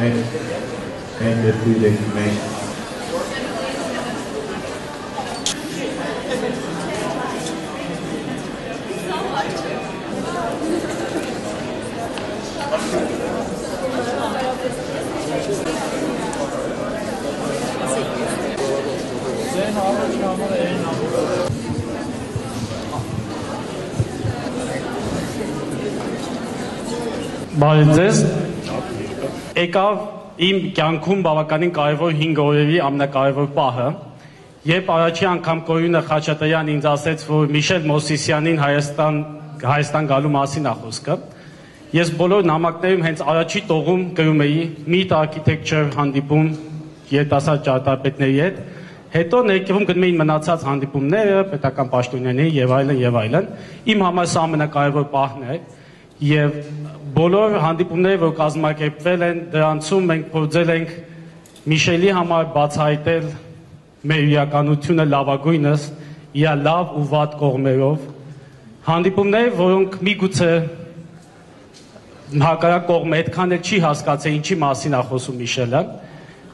and the food information. Բարև ձեզ, եկավ իմ կյանքում բավականին կարևոր 5 օրերի ամենակարևոր պահը, երբ առաջի անգամ Կորյունը Խաչատրյան ինձ ասեց, որ Միշել Մոսեսյանին Հայաստան գալու մասին է խոսքը, ես բոլոր նամակներում հենց առաջի տողում գրում էի Meet Architecture հանդիպում երիտասարդ ճարտարապետների հետ, հետո ներքևում գրում էին մնացած հանդիպումները, պետական պաշտոնյաների եւ այլն, իմ համար սա ամենակարևոր պահն է, եւ բոլոր հանդիպումները, որ կազմակերպվել են, դրանցում մենք փորձել ենք Միշելի համար բացահայտել մեր իրականությունը լավագույնս, իր լավ ու վատ կողմերով, հանդիպումներ, որոնք միգուցե հակառակ կողմը այդքան էլ չի հասկացել ինչի մասին է խոսում Միշելը,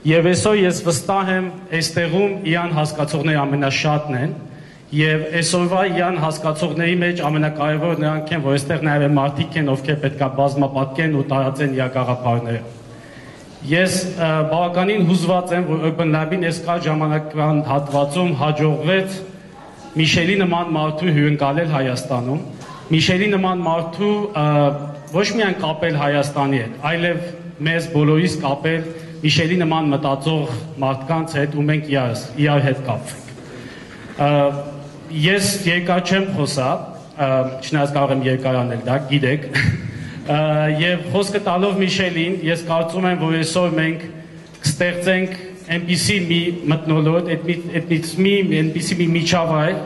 եւ այսօր ես վստահ եմ, այստեղում իրան հասկացողները ամենաշատն են, եւ այսօրվա իրան հասկացողների մեջ ամենակարևորը նրանք են, որ այստեղ նաեւ մարդիկ են, ովքեր պետքա բազմապատկեն ու տարածեն իր գաղափարները։ Ես բավականին հուզված եմ, որ Urban Lab-ին այս կար ժամանակական հատվածում հաջողվեց Միշելի նման մարդու հյուրընկալել Հայաստանում, Միշելի նման մարդու ոչ միայն կապել Հայաստանի հետ, այլև մեզ բոլորիս կապել Միշելի նման մտածող մարդկանց հետ, ու մենք իրար հետ կապվենք։ Ես երկար չեմ խոսա, չնայած կարող եմ երկար անել դա, գիտեք, եւ խոսքը տալով Միշելին, ես կարծում եմ, որ այսօր մենք կստեղծենք այնպիսի մի մթնոլորտ, այնպիսի մի միջավայր,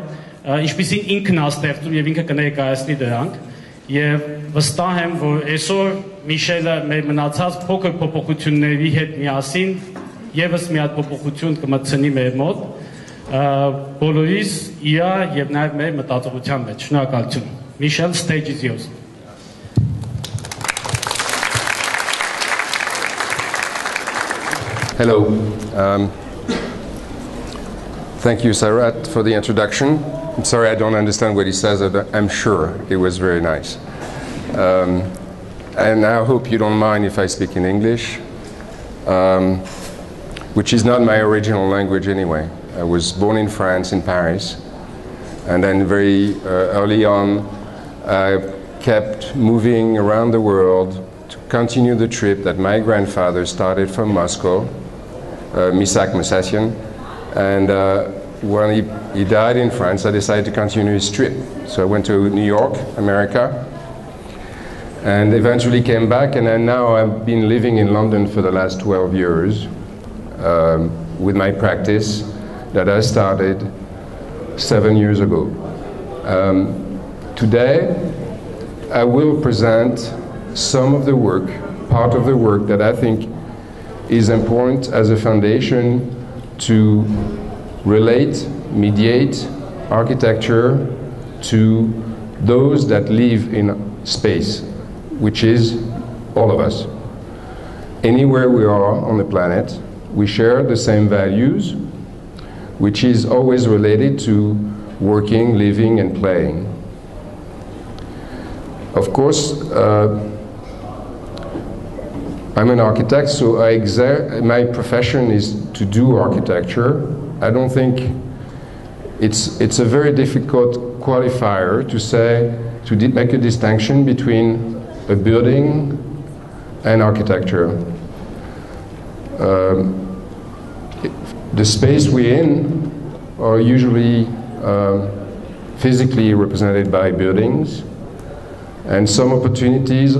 ինչպիսին ինքն է ստեղծում եւ ինքը կներկայացնի դրանք, եւ վստահ եմ, որ այսօր Միշելը մեր մնացած փոքր փոփոխությունների հետ միասին եւս մի հատ փոփոխություն կմտցնի մեր մոտ, բոլորիս իր եւ նաեւ մեր մտածողության մեջ։ Շնորհակալություն։ Michel, stage is yours. Hello. Thank you, Sarat, for the introduction. I'm sorry I don't understand what he says, but I'm sure it was very nice. And I hope you don't mind if I speak in English, which is not my original language anyway. I was born in France, in Paris, and then very early on I kept moving around the world to continue the trip that my grandfather started from Moscow, Michel Mossessian, and when he died in France, I decided to continue his trip. So I went to New York, America, and eventually came back, and then now I've been living in London for the last 12 years with my practice that I started 7 years ago. Today, I will present some of the work, part of the work that I think is important as a foundation to relate, mediate architecture to those that live in space, which is all of us. Anywhere we are on the planet, we share the same values, which is always related to working, living, and playing. Of course, I'm an architect, so my profession is to do architecture. I don't think it's a very difficult qualifier to say, to make a distinction between a building and architecture. The space we're in are usually physically represented by buildings, and some opportunities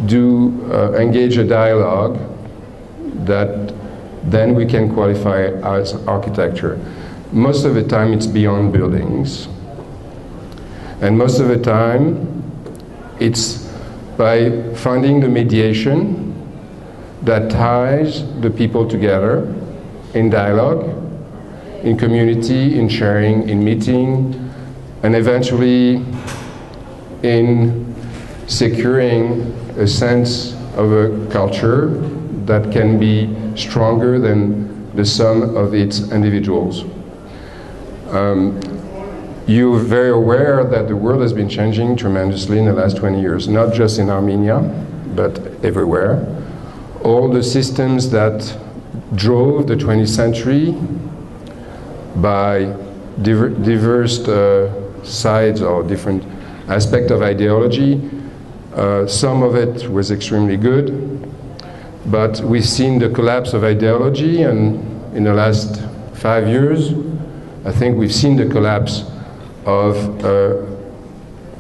do engage a dialogue that then we can qualify as architecture. Most of the time it's beyond buildings, and most of the time it's by finding the mediation that ties the people together in dialogue, in community, in sharing, in meeting, and eventually in securing a sense of a culture that can be stronger than the sum of its individuals. You're very aware that the world has been changing tremendously in the last 20 years, not just in Armenia, but everywhere. All the systems that drove the 20th century by diverse sides or different aspects of ideology, some of it was extremely good, but we've seen the collapse of ideology, and in the last 5 years, I think we've seen the collapse of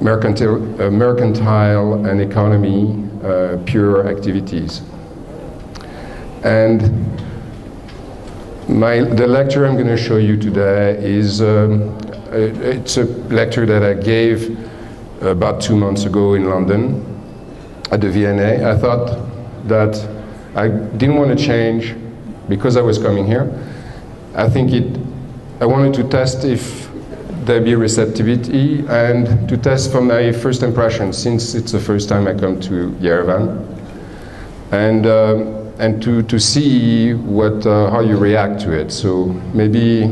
mercantile and economy, pure activities. And the lecture I'm going to show you today is it's a lecture that I gave about 2 months ago in London at the V&A. I thought that I didn't want to change because I was coming here. I wanted to test if there'd be receptivity and to test from my first impression, since it's the first time I come to Yerevan, and to see how you react to it. So maybe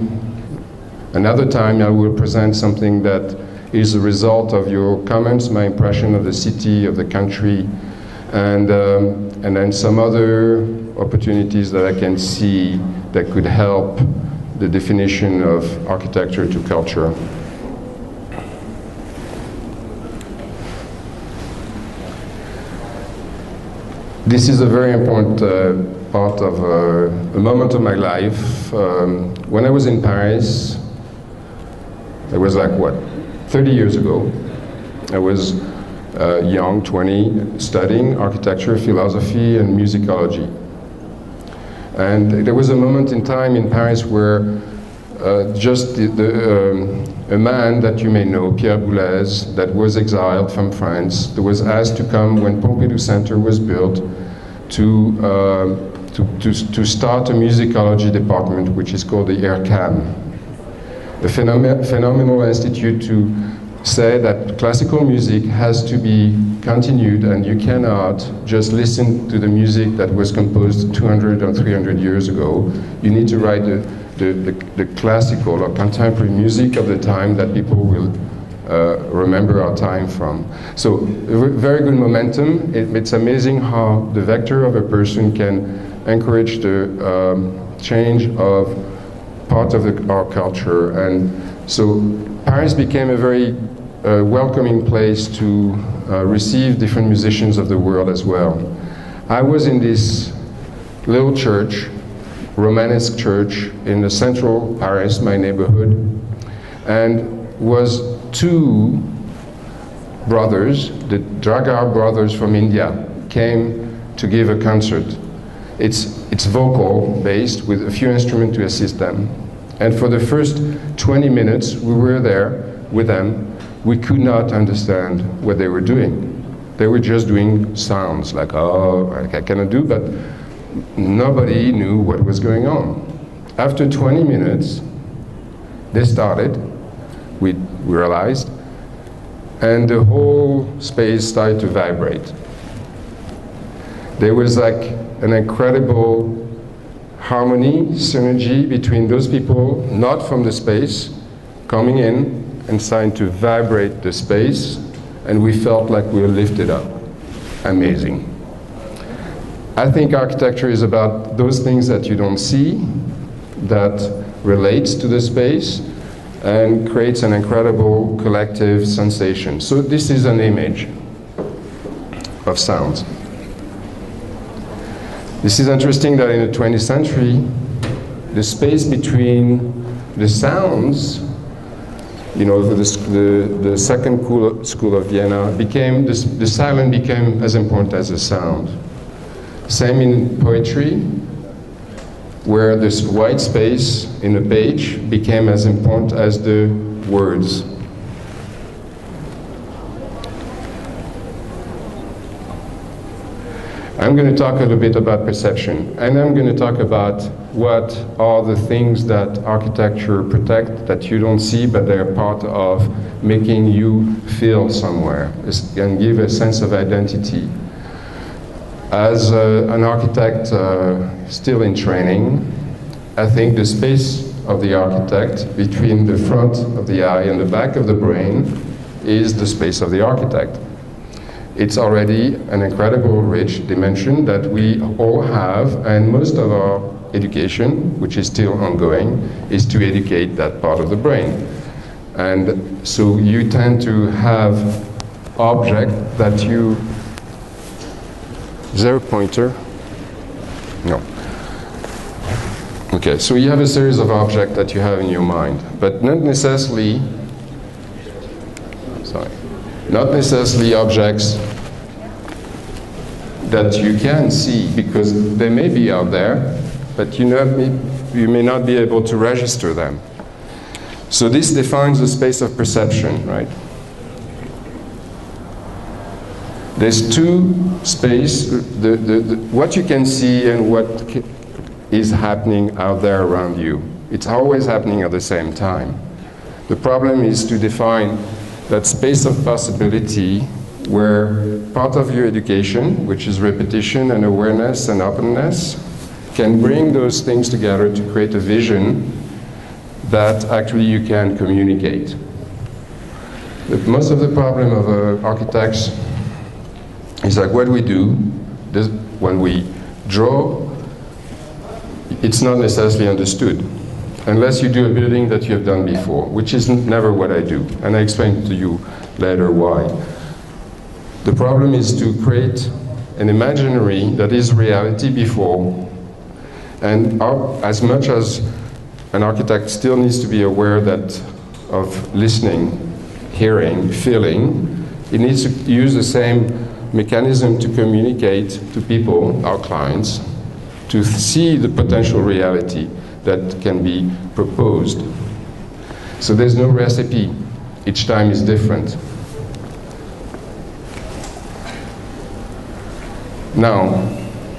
another time I will present something that is a result of your comments, my impression of the city, of the country, and then some other opportunities that I can see that could help the definition of architecture to culture. This is a very important part of a moment of my life. When I was in Paris, it was like, 30 years ago. I was young, 20, studying architecture, philosophy, and musicology. And there was a moment in time in Paris where just a man that you may know, Pierre Boulez, that was exiled from France, that was asked to come when Pompidou Center was built to start a musicology department, which is called the ERCAM, a phenomenal institute to say that classical music has to be continued, and you cannot just listen to the music that was composed 200 or 300 years ago. You need to write the classical or contemporary music of the time that people will remember our time from. So very good momentum. It's amazing how the vector of a person can encourage the change of part of our culture. And so Paris became a very welcoming place to receive different musicians of the world as well. I was in this little church, Romanesque church, in the central Paris, my neighborhood, and was 2 brothers, the Dragar brothers from India, came to give a concert. It's vocal based with a few instruments to assist them. And for the first 20 minutes we were there with them, we could not understand what they were doing. They were just doing sounds like, oh, I cannot do, but nobody knew what was going on. After 20 minutes, they started, we realized, and the whole space started to vibrate. There was like an incredible harmony, synergy between those people, not from the space, coming in and starting to vibrate the space, and we felt like we were lifted up. Amazing. I think architecture is about those things that you don't see, that relates to the space, and creates an incredible collective sensation. So this is an image of sounds. This is interesting that in the 20th century, the space between the sounds, you know, the second school of Vienna, the silent became as important as the sound. Same in poetry, where this white space in the page became as important as the words. I'm going to talk a little bit about perception, and I'm going to talk about what are the things that architecture protects that you don't see, but they're part of making you feel somewhere and give a sense of identity. As an architect still in training, I think the space of the architect between the front of the eye and the back of the brain is the space of the architect. It's already an incredible rich dimension that we all have, and most of our education, which is still ongoing, is to educate that part of the brain. And so you tend to have objects that you... Is there a pointer? No. Okay, so you have a series of objects that you have in your mind, but not necessarily objects that you can see, because they may be out there, but you may not be able to register them. So this defines the space of perception, right? There's two spaces, what you can see and what is happening out there around you. It's always happening at the same time. The problem is to define that space of possibility where part of your education, which is repetition and awareness and openness, can bring those things together to create a vision that actually you can communicate. Most of the problem of architects is like what we do when we draw, it's not necessarily understood unless you do a building that you have done before, which is never what I do, and I explain to you later why. The problem is to create an imaginary that is reality before, and as much as an architect still needs to be aware of listening, hearing, feeling, it needs to use the same mechanism to communicate to people, our clients, to see the potential reality that can be proposed. So there's no recipe. Each time is different. Now,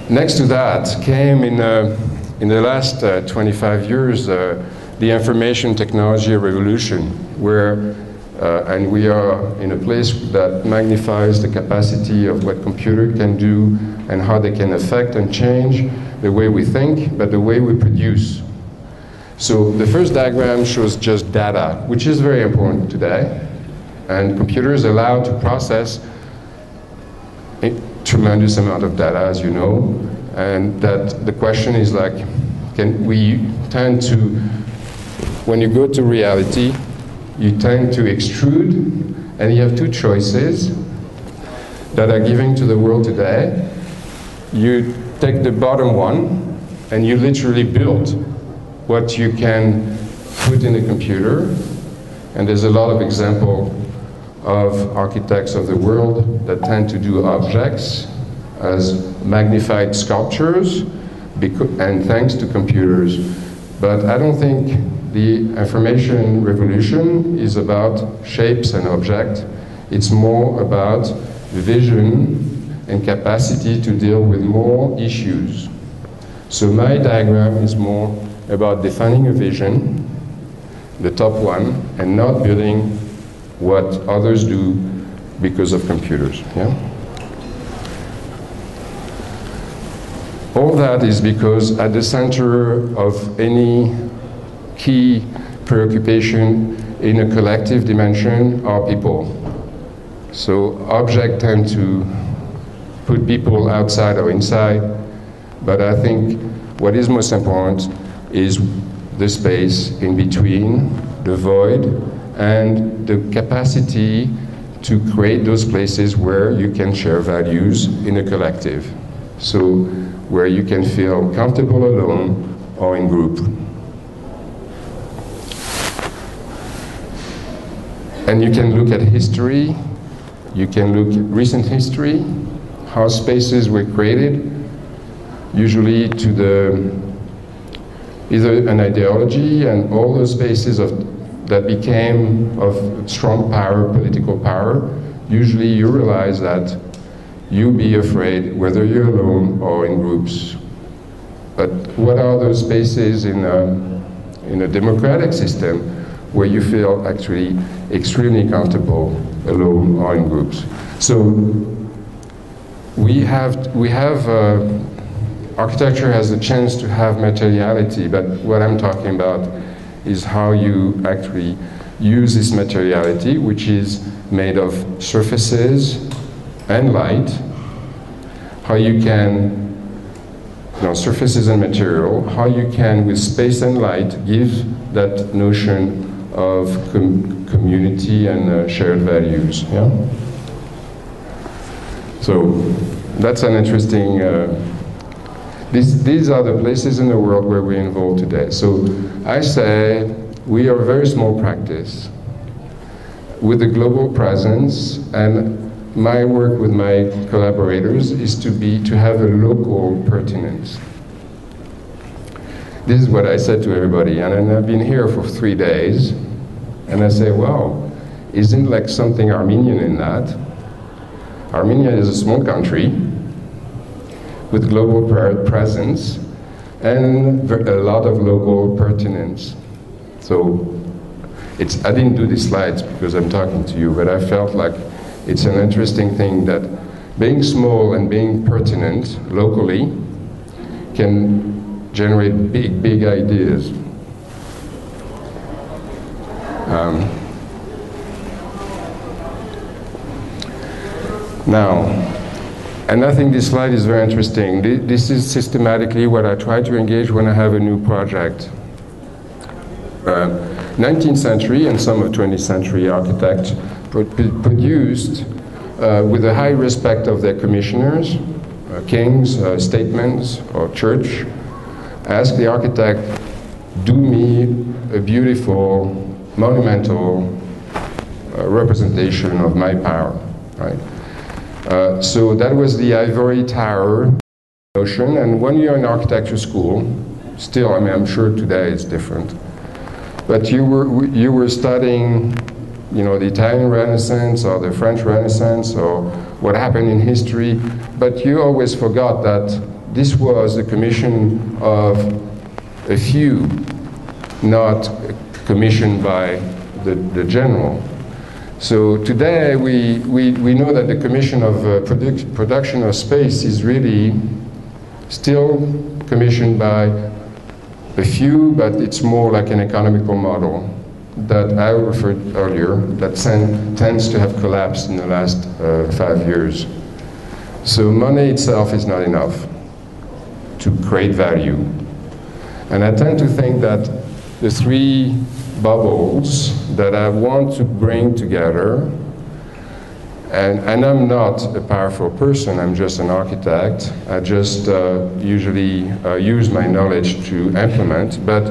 next to that came in the last 25 years the information technology revolution, where and we are in a place that magnifies the capacity of what computer can do and how they can affect and change the way we think, but the way we produce. So the first diagram shows just data, which is very important today, and computers allow to process a tremendous amount of data, as you know, and that the question is like, can we tend to, when you go to reality, you tend to extrude, and you have two choices that are given to the world today. You take the bottom one, and you literally build what you can put in a computer, and there's a lot of examples of architects of the world that tend to do objects as magnified sculptures, and thanks to computers. But I don't think the information revolution is about shapes and objects. It's more about vision and capacity to deal with more issues. So my diagram is more about defining a vision, the top one, and not building what others do because of computers. Yeah? All that is because at the center of any key preoccupation in a collective dimension are people. So objects tend to put people outside or inside, but I think what is most important is the space in between, the void, and the capacity to create those places where you can share values in a collective. So where you can feel comfortable alone or in group. And you can look at history, you can look at recent history, how spaces were created, usually to either an ideology, and all those spaces that became of strong power, political power, usually you realize that you be afraid whether you're alone or in groups. But what are those spaces in a democratic system where you feel actually extremely comfortable alone or in groups? So architecture has a chance to have materiality, but what I'm talking about is how you actually use this materiality, which is made of surfaces and light, how you can, surfaces and material, how you can, with space and light, give that notion of community and shared values. Yeah? So that's an interesting, these are the places in the world where we're involved today. So I say we are a very small practice with a global presence, and my work with my collaborators is to have a local pertinence. This is what I said to everybody, and I've been here for 3 days, and I say, well, isn't like something Armenian in that? Armenia is a small country with global presence and a lot of local pertinence. So I didn't do these slides because I'm talking to you, but I felt like it's an interesting thing that being small and being pertinent locally can generate big, big ideas. Now, and I think this slide is very interesting. This is systematically what I try to engage when I have a new project. 19th century and some of 20th century architects produced with a high respect of their commissioners, kings, statesmen, or church, ask the architect, do me a beautiful, monumental representation of my power, right? So that was the ivory tower notion, and when you're in architecture school, still, I mean, I'm sure today it's different, but you were studying, the Italian Renaissance or the French Renaissance or what happened in history, but you always forgot that this was the commission of a few, not commissioned by the general. So today we know that the commission of production of space is really still commissioned by a few, but it's more like an economical model that I referred earlier that tends to have collapsed in the last 5 years. So money itself is not enough to create value. And I tend to think that the three bubbles that I want to bring together, and I'm not a powerful person, I'm just an architect. I just usually use my knowledge to implement, but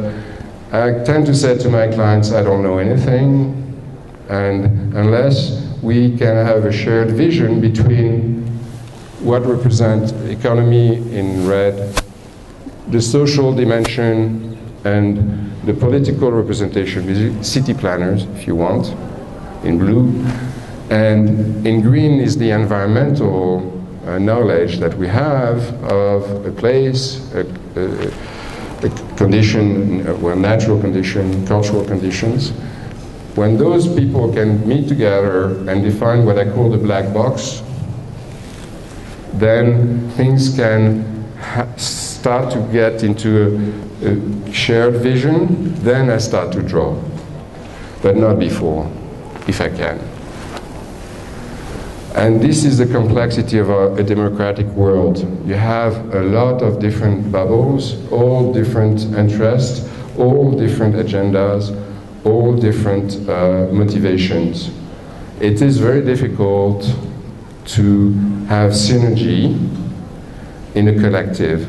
I tend to say to my clients, I don't know anything, and unless we can have a shared vision between what represents economy in red, the social dimension, and the political representation, city planners, if you want, in blue, and in green is the environmental knowledge that we have of a place, a condition, well, natural condition, cultural conditions. When those people can meet together and define what I call the black box, then things can start to get into a shared vision, then I start to draw, but not before, if I can. And this is the complexity of a democratic world. You have a lot of different bubbles, all different interests, all different agendas, all different motivations. It is very difficult to have synergy in a collective,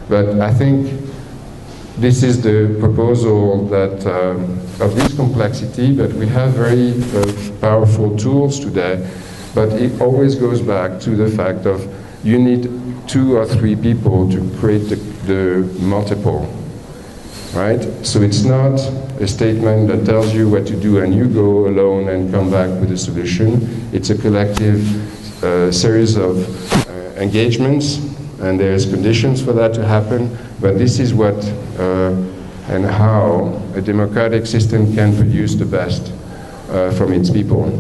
but I think this is the proposal that of this complexity, but we have very powerful tools today. But it always goes back to the fact of you need 2 or 3 people to create the multiple, right? So it's not a statement that tells you what to do and you go alone and come back with a solution. It's a collective series of engagements, and there's conditions for that to happen. But this is what and how a democratic system can produce the best from its people.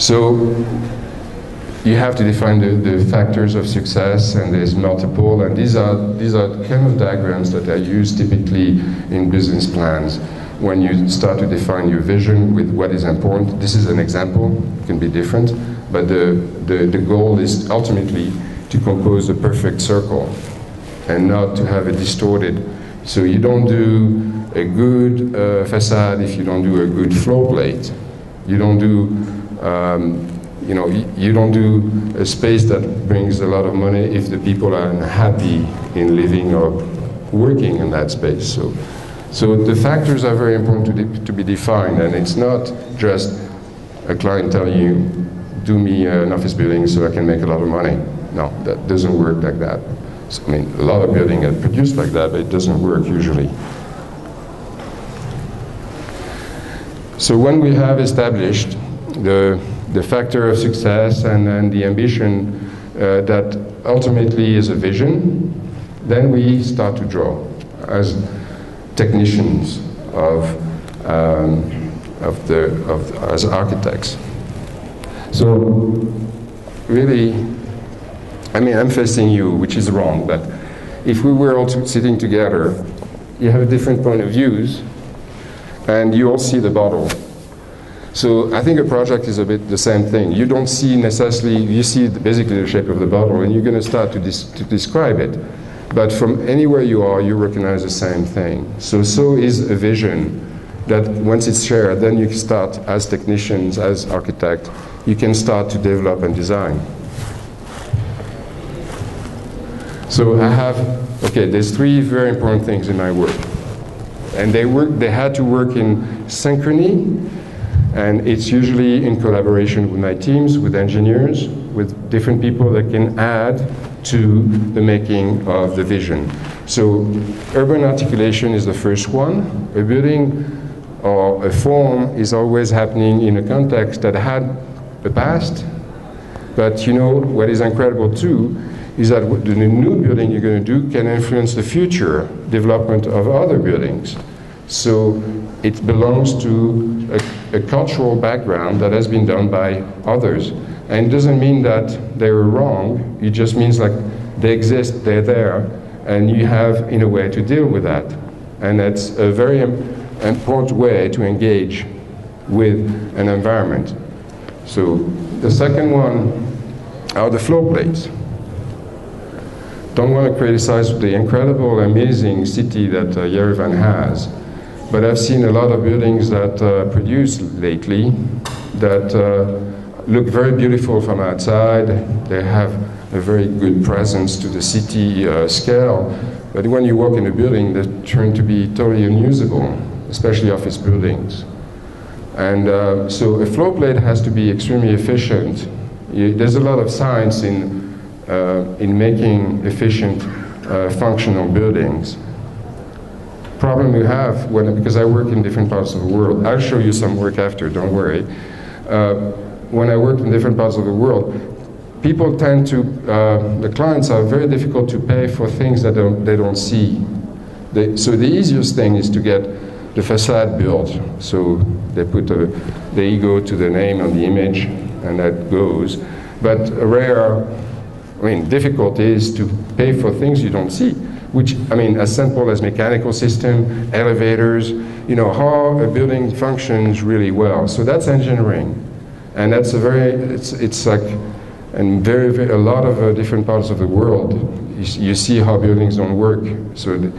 So you have to define the factors of success, and there's multiple, and these are kind of diagrams that are used typically in business plans when you start to define your vision with what is important. This is an example, it can be different, but the goal is ultimately to compose a perfect circle and not to have it distorted. So you don't do a good facade if you don't do a good floor plate. You don't do you don't do a space that brings a lot of money if the people are unhappy in living or working in that space. So the factors are very important to be defined, and it's not just a client telling you, do me an office building so I can make a lot of money. No, that doesn't work like that. So, I mean, a lot of buildings are produced like that, but it doesn't work usually. So when we have established the factor of success and then the ambition that ultimately is a vision, then we start to draw as technicians as architects. So really, I mean, I'm facing you, which is wrong, but if we were all sitting together, you have a different point of views, and you all see the bottle. So I think a project is a bit the same thing. You don't see necessarily, you see basically the shape of the bottle, and you're going to start to describe it. But from anywhere you are, you recognize the same thing. So is a vision that once it's shared, then you start as technicians, as architects, you can start to develop and design. So there's three very important things in my work. And they had to work in synchrony, and it's usually in collaboration with my teams, with engineers, with different people that can add to the making of the vision. So urban articulation is the first one. A building or a form is always happening in a context that had a past, but you know what is incredible too is that the new building you're going to do can influence the future development of other buildings. So it belongs to a cultural background that has been done by others. And it doesn't mean that they were wrong, it just means like they exist, they're there, and you have, in a way, to deal with that. And that's a very important way to engage with an environment. So the second one are the floor plates. Don't want to criticize the incredible, amazing city that Yerevan has, but I've seen a lot of buildings that produced lately that look very beautiful from outside. They have a very good presence to the city scale, but when you walk in a building, they turn to be totally unusable, especially office buildings. And so a floor plate has to be extremely efficient. There's a lot of science in making efficient, functional buildings. Problem we have, because I work in different parts of the world, I'll show you some work after, don't worry. When I work in different parts of the world, people tend to, the clients are very difficult to pay for things that they don't see. So the easiest thing is to get the facade built. So they put the ego to the name on the image, and that goes. But difficult is to pay for things you don't see, which, as simple as mechanical system, elevators, how a building functions really well. So that's engineering. And that's it's like, and a lot of different parts of the world, you see how buildings don't work. So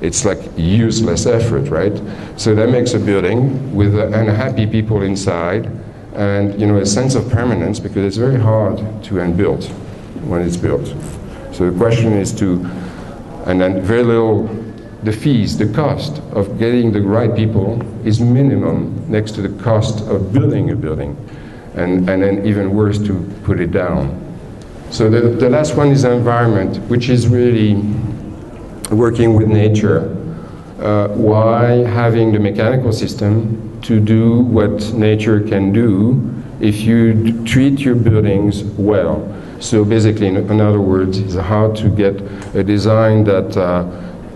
it's like useless effort, right? So that makes a building with unhappy people inside, and a sense of permanence, because it's very hard to unbuild when it's built. So the question is and then very little, the fees, the cost of getting the right people is minimum next to the cost of building a building, and then even worse to put it down. So the last one is environment, which is really working with nature. Why having the mechanical system to do what nature can do if you treat your buildings well. So basically, in other words, is how to get a design that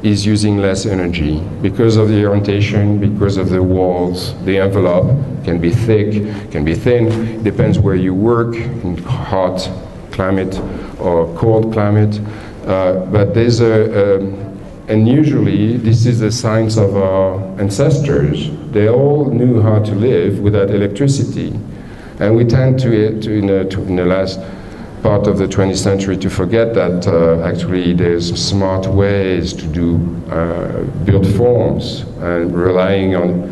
is using less energy because of the orientation, because of the walls. The envelope can be thick, can be thin, depends where you work, in hot climate or cold climate. But there's and usually this is the science of our ancestors. They all knew how to live without electricity. And we tend to in the last part of the 20th century to forget that actually there's smart ways to do build forms and relying on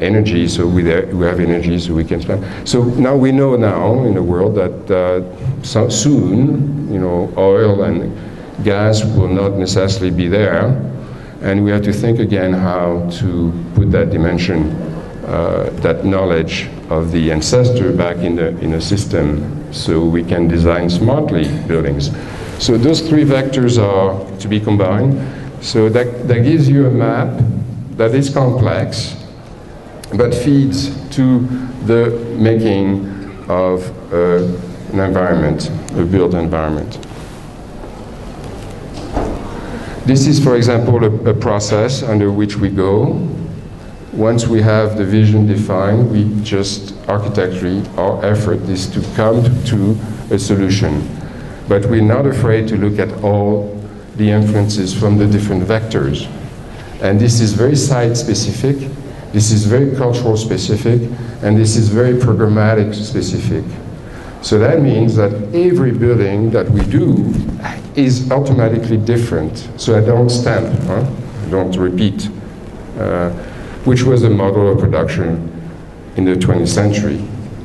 energy, so we have energy so we can spend. So now we know now in the world that so soon, you know, oil and gas will not necessarily be there, and we have to think again how to put that dimension, that knowledge of the ancestor back in a system, so we can design smartly buildings. So those three vectors are to be combined. So that gives you a map that is complex, but feeds to the making of an environment, a built environment. This is, for example, a process under which we go. Once we have the vision defined, we just architecturally, our effort is to come to a solution. But we're not afraid to look at all the influences from the different vectors. And this is very site-specific, this is very cultural specific, and this is very programmatic specific. So that means that every building that we do is automatically different. So I don't stamp, I don't repeat, which was the model of production in the 20th century.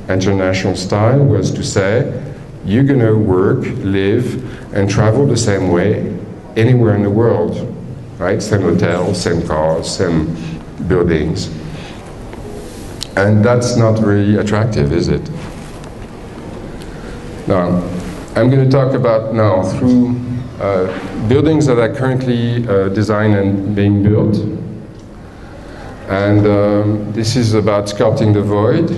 International style was to say, you're gonna work, live, and travel the same way anywhere in the world, right? Same hotels, same cars, same buildings. And that's not very attractive, is it? Now, I'm going to talk about now through buildings that are currently designed and being built. And this is about sculpting the void,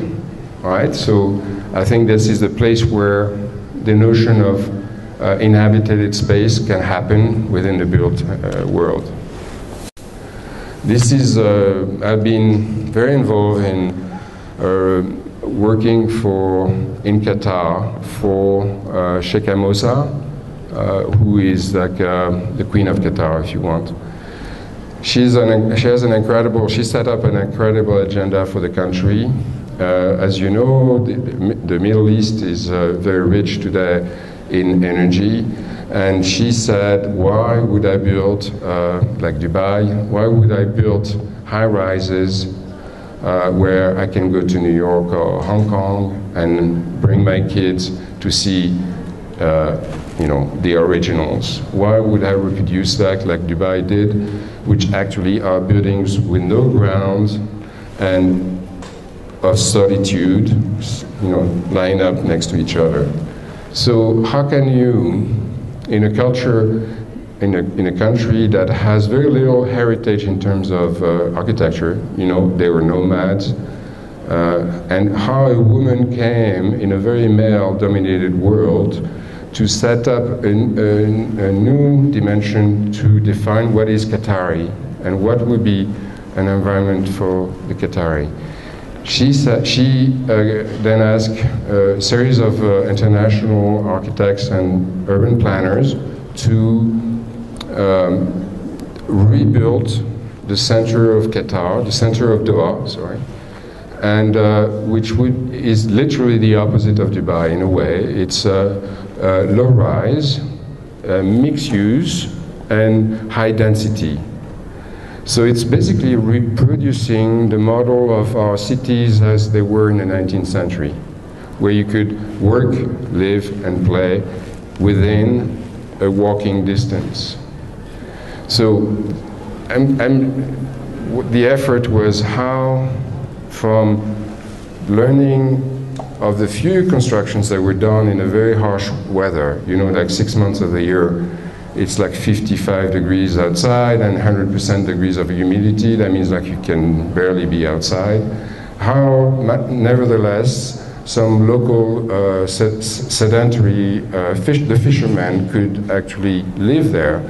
right? So I think this is the place where the notion of inhabited space can happen within the built world. This is, I've been very involved in working in Qatar for Sheikh Mossa, who is like the Queen of Qatar, if you want. She set up an incredible agenda for the country. As you know, the Middle East is very rich today in energy. And she said, why would I build, like Dubai, why would I build high-rises where I can go to New York or Hong Kong and bring my kids to see, you know, the originals? Why would I reproduce that like Dubai did, which actually are buildings with no ground and of solitude, you know, lying up next to each other? So how can you, in a culture, in a country that has very little heritage in terms of architecture, you know, they were nomads, and how a woman came in a very male-dominated world to set up a new dimension to define what is Qatari and what would be an environment for the Qatari. She then asked a series of international architects and urban planners to rebuild the center of Qatar, the center of Doha, sorry, and which is literally the opposite of Dubai in a way. It's low-rise, mixed use, and high density. So it's basically reproducing the model of our cities as they were in the 19th century, where you could work, live, and play within a walking distance. So the effort was how, from learning of the few constructions that were done in a very harsh weather, you know, like 6 months of the year, it's like 55 degrees outside and 100% degrees of humidity. That means like you can barely be outside. How, nevertheless, some local sedentary the fishermen could actually live there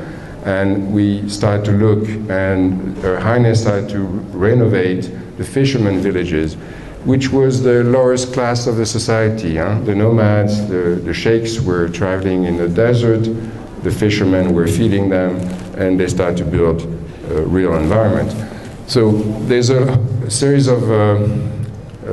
And we started to look, and Her Highness started to renovate the fishermen villages, which was the lowest class of the society. The nomads, the sheikhs were traveling in the desert, the fishermen were feeding them, and they started to build a real environment. So there's a series of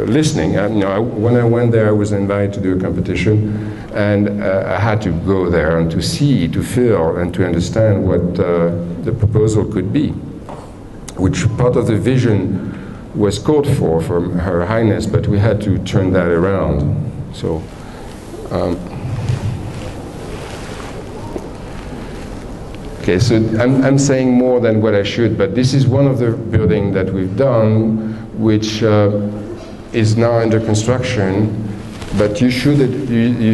listening. When I went there, I was invited to do a competition, and I had to go there and to see, to feel, and to understand what the proposal could be, which part of the vision was called for from Her Highness, but we had to turn that around. So, okay, so I'm saying more than what I should, but this is one of the buildings that we've done, which is now under construction. But you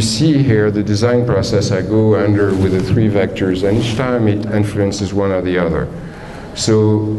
see here the design process I go under with the 3 vectors, and each time it influences one or the other. So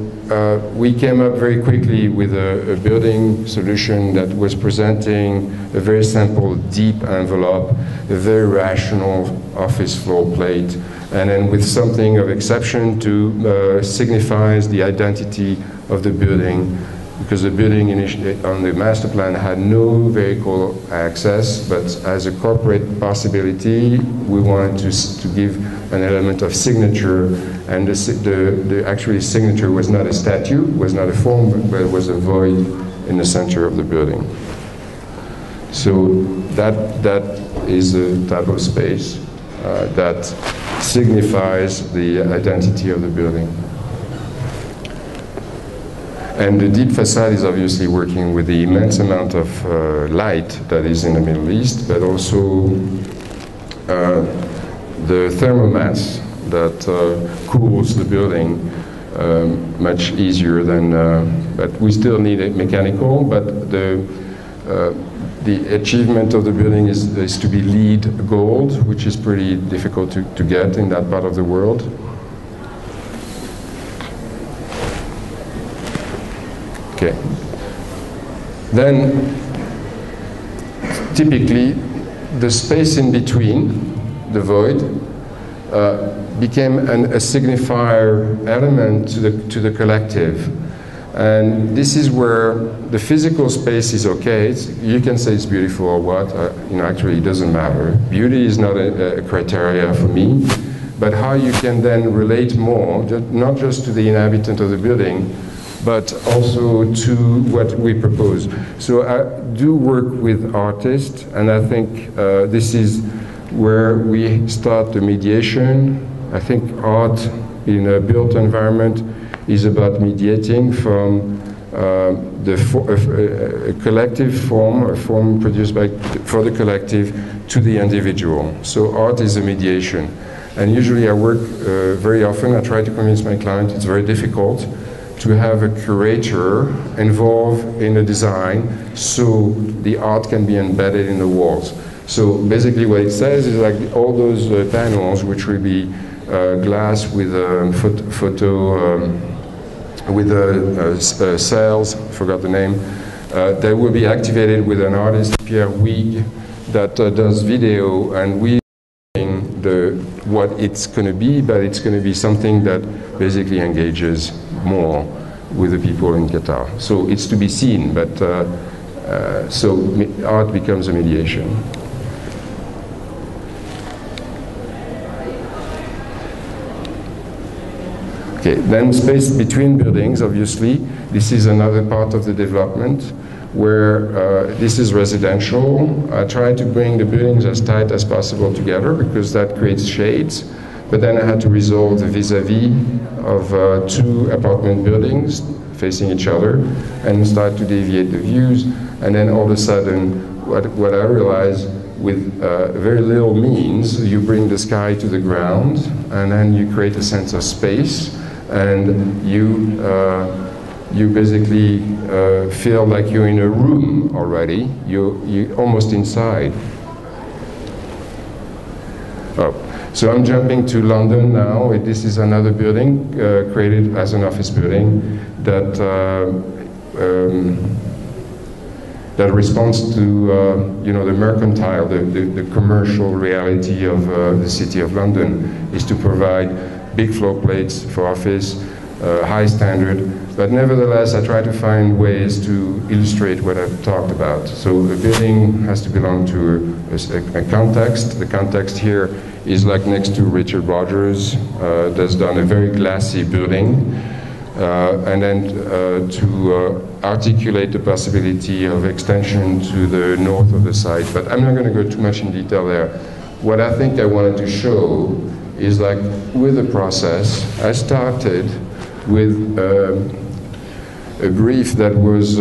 we came up very quickly with a building solution that was presenting a very simple, deep envelope, a very rational office floor plate, and then with something of exception to signifies the identity of the building, because the building initially on the master plan had no vehicle access, but as a corporate possibility, we wanted to give an element of signature, and the actually signature was not a statue, was not a form, but it was a void in the center of the building. So that is the type of space that signifies the identity of the building. And the deep facade is obviously working with the immense amount of light that is in the Middle East, but also the thermomass that cools the building much easier than, but we still need it mechanical, but the achievement of the building is to be LEED gold, which is pretty difficult to get in that part of the world. Okay. Then, typically, the space in between, the void, became a signifier element to the collective. And this is where the physical space is okay. You can say it's beautiful or what. Actually, it doesn't matter. Beauty is not a criteria for me, but how you can then relate more, not just to the inhabitant of the building, but also to what we propose. So I do work with artists, and I think this is where we start the mediation. I think art in a built environment is about mediating from a collective form, a form produced for the collective, to the individual. So art is a mediation. And usually I work very often, I try to convince my client, it's very difficult to have a curator involved in the design so the art can be embedded in the walls. So basically what it says is like all those panels, which will be glass with cells, forgot the name, they will be activated with an artist, Pierre Huyghe, that does video, and we what it's going to be, but it's going to be something that basically engages more with the people in Qatar. So it's to be seen, but so art becomes a mediation. Okay, then space between buildings, obviously. This is another part of the development where this is residential. I try to bring the buildings as tight as possible together because that creates shades. But then I had to resolve the vis-a-vis of 2 apartment buildings facing each other and start to deviate the views. And then all of a sudden, what I realized, with very little means, you bring the sky to the ground, and then you create a sense of space, and you basically feel like you're in a room already. You're almost inside. Oh. So I'm jumping to London now. This is another building created as an office building that that responds to the mercantile, the commercial reality of the city of London, is to provide big floor plates for office, high standard, but nevertheless I try to find ways to illustrate what I've talked about. So a building has to belong to a context. The context here is like next to Richard Rogers, that's done a very glassy building, and then to articulate the possibility of extension to the north of the site. But I'm not going to go too much in detail there. What I think I wanted to show is like with the process, I started with a brief that was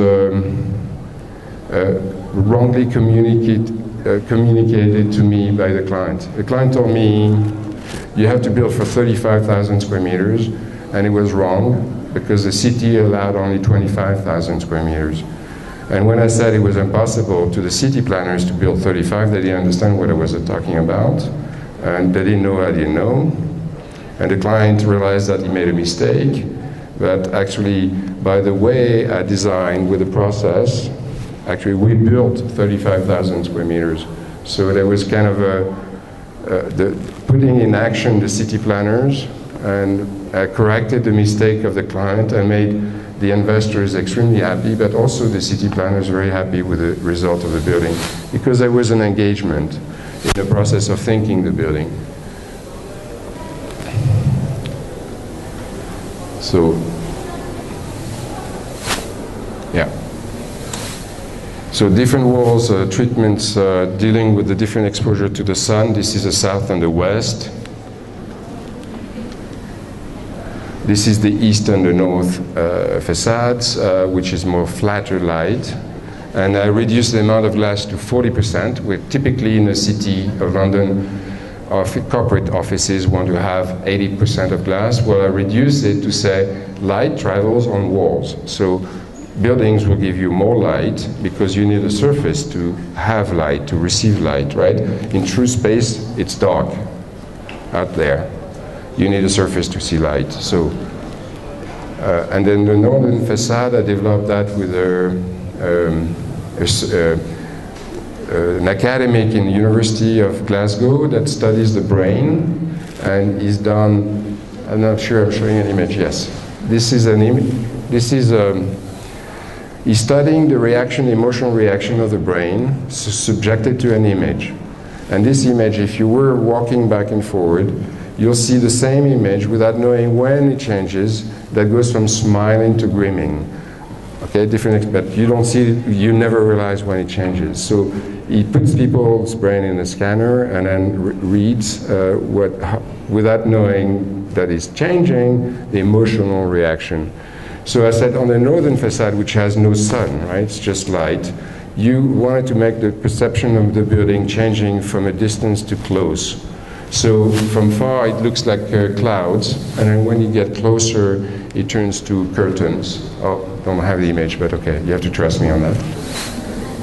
wrongly communicated to me by the client. The client told me, you have to build for 35,000 square meters, and it was wrong because the city allowed only 25,000 square meters. And when I said it was impossible to the city planners to build 35, they didn't understand what I was talking about, and they didn't know I didn't know. And the client realized that he made a mistake, but actually, by the way I designed with the process, actually we built 35,000 square meters. So there was kind of putting in action the city planners, and corrected the mistake of the client and made the investors extremely happy, but also the city planners very happy with the result of the building, because there was an engagement in the process of thinking the building. So, yeah. So different walls, treatments dealing with the different exposure to the sun. This is the south and the west. This is the east and the north facades, which is more flatter light. And I reduced the amount of glass to 40%, where typically in the city of London, corporate offices want to have 80% of glass. Well, I reduced it to say light travels on walls. So buildings will give you more light because you need a surface to have light, to receive light, right? In true space, it's dark out there. You need a surface to see light. So, and then the northern facade, I developed that with an academic in the University of Glasgow that studies the brain, and he's done, I'm not sure I'm showing an image, yes. This is an image, this is, he's studying the reaction, emotional reaction of the brain subjected to an image. And this image, if you were walking back and forward, you'll see the same image without knowing when it changes, that goes from smiling to grimming. Okay, different, but you don't see it, you never realize when it changes. So he puts people's brain in a scanner and then reads without knowing that it's changing, the emotional reaction. So I said on the northern facade, which has no sun, right, it's just light, you wanted to make the perception of the building changing from a distance to close. So from far it looks like clouds, and then when you get closer it turns to curtains. Oh, don't have the image, but okay, you have to trust me on that.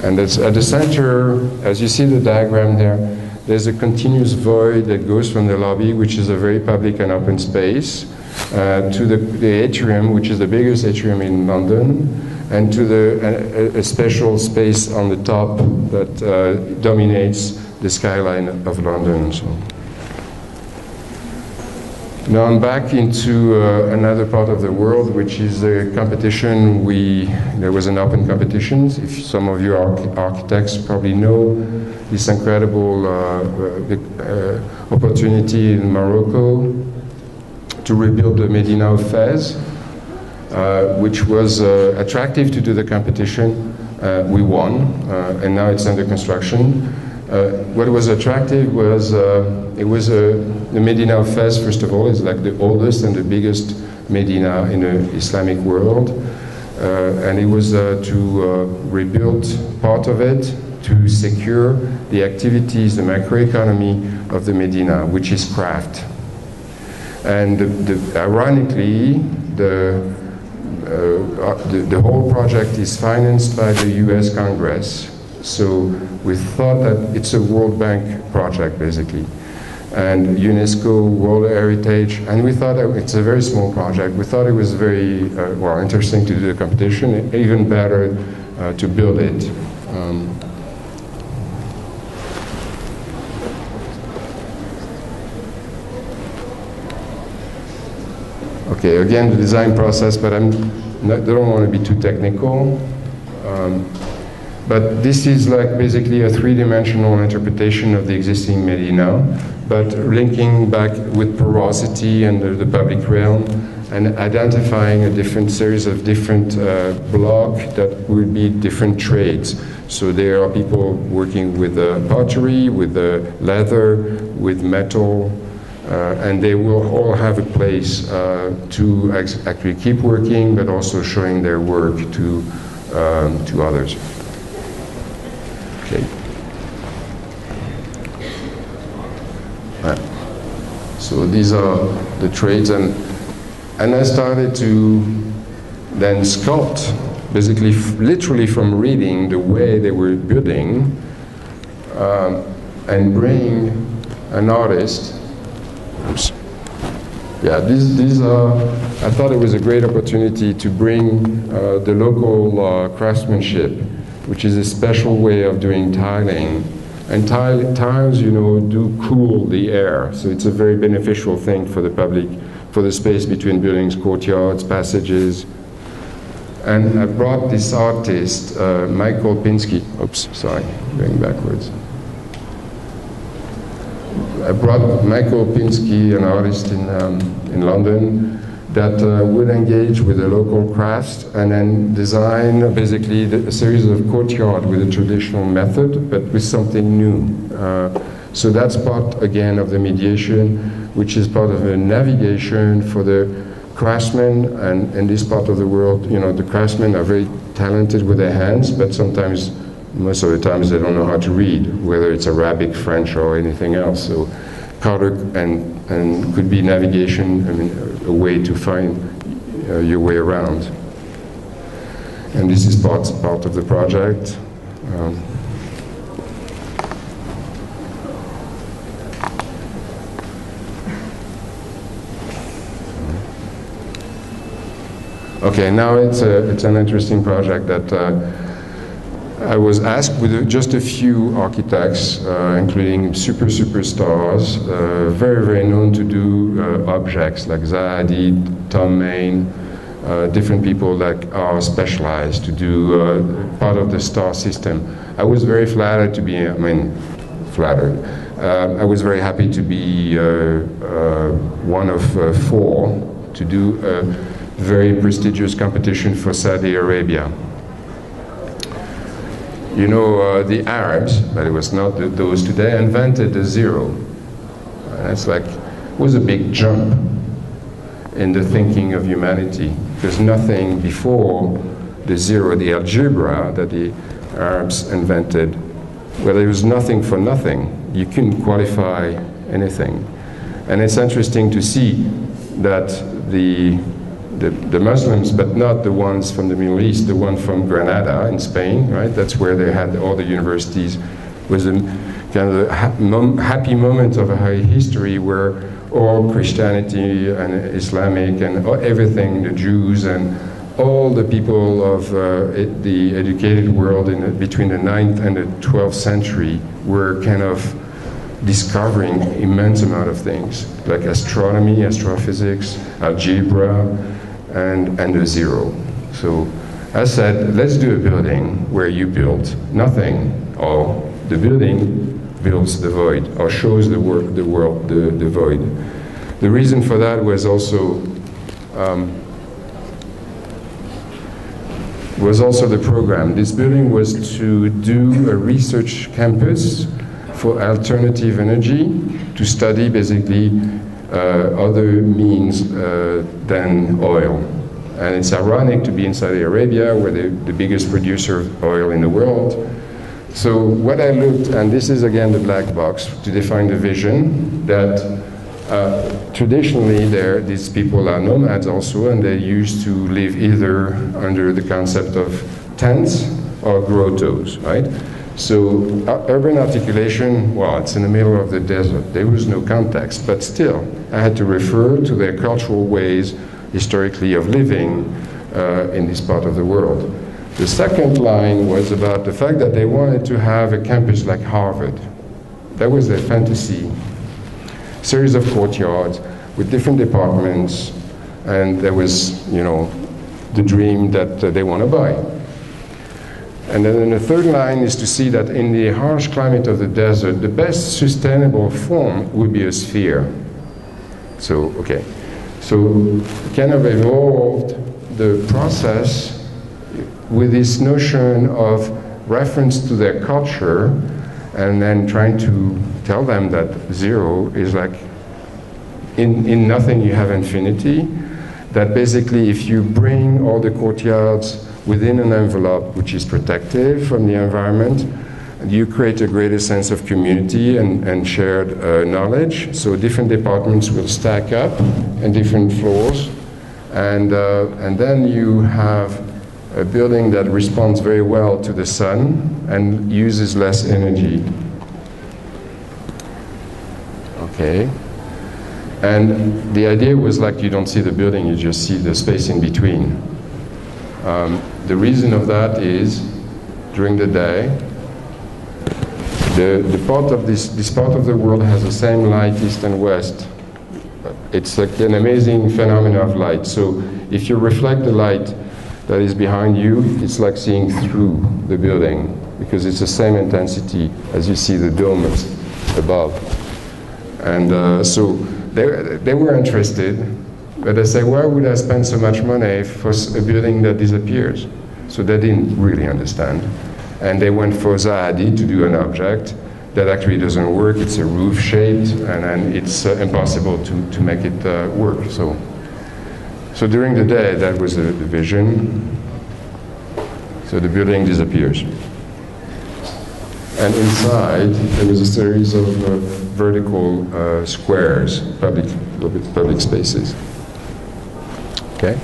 And that's at the center, as you see the diagram there, there's a continuous void that goes from the lobby, which is a very public and open space, to the atrium, which is the biggest atrium in London, and to a special space on the top that dominates the skyline of London. So. Now I'm back into another part of the world, which is a competition. There was an open competition. If some of you are architects probably know this incredible opportunity in Morocco to rebuild the Medina of Fez, which was attractive to do the competition. We won, and now it's under construction. What was attractive was the Medina of Fez, first of all, is like the oldest and the biggest Medina in the Islamic world. And it was to rebuild part of it to secure the activities, the macroeconomy of the Medina, which is craft. And ironically, the whole project is financed by the US Congress. So we thought that it's a World Bank project, basically, and UNESCO World Heritage, and we thought that it's a very small project. We thought it was very, interesting to do the competition, even better to build it. Okay, again, the design process, but I don't want to be too technical. But this is like basically a three-dimensional interpretation of the existing Medina, but linking back with porosity and the public realm, and identifying a different series of different blocks that would be different trades. So there are people working with pottery, with leather, with metal, and they will all have a place to actually keep working, but also showing their work to others. Okay. Right. So these are the trades, and I started to then sculpt, basically literally from reading the way they were building, and bring an artist. Oops. Yeah, these are, I thought it was a great opportunity to bring the local craftsmanship, which is a special way of doing tiling. And tiles, you know, do cool the air, so it's a very beneficial thing for the public, for the space between buildings, courtyards, passages. And I brought this artist, Michel Pinsky. Oops, sorry, going backwards. I brought Michel Pinsky, an artist in London, that would engage with the local crafts and then design basically a series of courtyard with a traditional method, but with something new. So that's part, again, of the mediation, which is part of the navigation for the craftsmen. And in this part of the world, you know, the craftsmen are very talented with their hands, but sometimes, most of the times, they don't know how to read, whether it's Arabic, French, or anything else. So color and could be navigation, I mean, a way to find your way around. And this is part of the project. Okay, now it's an interesting project that I was asked with just a few architects, including superstars, very known to do objects like Zaha Hadid, Tom Main, different people that are specialized to do part of the star system. I was very flattered to be, flattered. I was very happy to be one of four to do a very prestigious competition for Saudi Arabia. You know, the Arabs, but it was not those today, invented the zero. It's like, it was a big jump in the thinking of humanity. There's nothing before the zero, the algebra that the Arabs invented, where there was nothing for nothing. You couldn't qualify anything. And it's interesting to see that the Muslims, but not the ones from the Middle East, the one from Granada in Spain, right? That's where they had all the universities. Was a kind of a happy moment of a high history where all Christianity and Islamic and everything, the Jews and all the people of the educated world between the 9th and the 12th century were kind of discovering immense amount of things, like astronomy, astrophysics, algebra, and the zero. So I said, let's do a building where you build nothing, or the building builds the void, or shows the world, the void. The reason for that was also the program. This building was to do a research campus for alternative energy, to study basically other means than oil. And it's ironic to be in Saudi Arabia, where they're the biggest producer of oil in the world. So what I looked, and this is again the black box, to define the vision, that traditionally these people are nomads also, and they used to live either under the concept of tents or grottos, right? So urban articulation, well, it's in the middle of the desert. There was no context, but still, I had to refer to their cultural ways, historically, of living in this part of the world. The second line was about the fact that they wanted to have a campus like Harvard. That was their fantasy. Series of courtyards with different departments, And there was, you know, the dream that they want to buy. And then the third line is to see that in the harsh climate of the desert, the best sustainable form would be a sphere. So, okay. So, kind of evolved the process with this notion of reference to their culture, and then trying to tell them that zero is like, in nothing you have infinity, that basically if you bring all the courtyards within an envelope which is protective from the environment, you create a greater sense of community and shared knowledge. So different departments will stack up in different floors, and then you have a building that responds very well to the sun and uses less energy. Okay. And the idea was like you don't see the building, you just see the space in between. The reason of that is during the day, the part of this part of the world has the same light east and west. It's like an amazing phenomenon of light. So if you reflect the light that is behind you, it's like seeing through the building because it's the same intensity as you see the dome above. And so they were interested, but they say, why would I spend so much money for a building that disappears? So they didn't really understand. And they went for Zahadi to do an object that actually doesn't work. It's a roof shaped, and then it's impossible to make it work. So during the day, that was the vision. So the building disappears. And inside, there was a series of vertical squares, public spaces. Okay?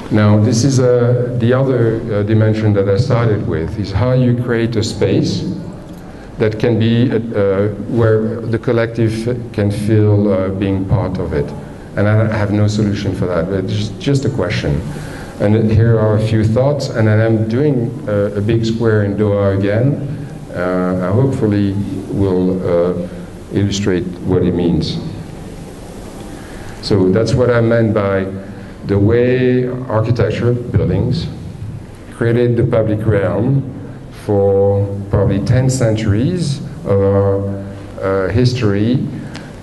Now, this is the other dimension that I started with, is how you create a space that can be where the collective can feel being part of it. And I have no solution for that, but it's just a question. And here are a few thoughts, and then I'm doing a big square in Doha again. I hopefully will illustrate what it means. So that's what I meant by the way architecture, buildings, created the public realm for probably 10 centuries of our history,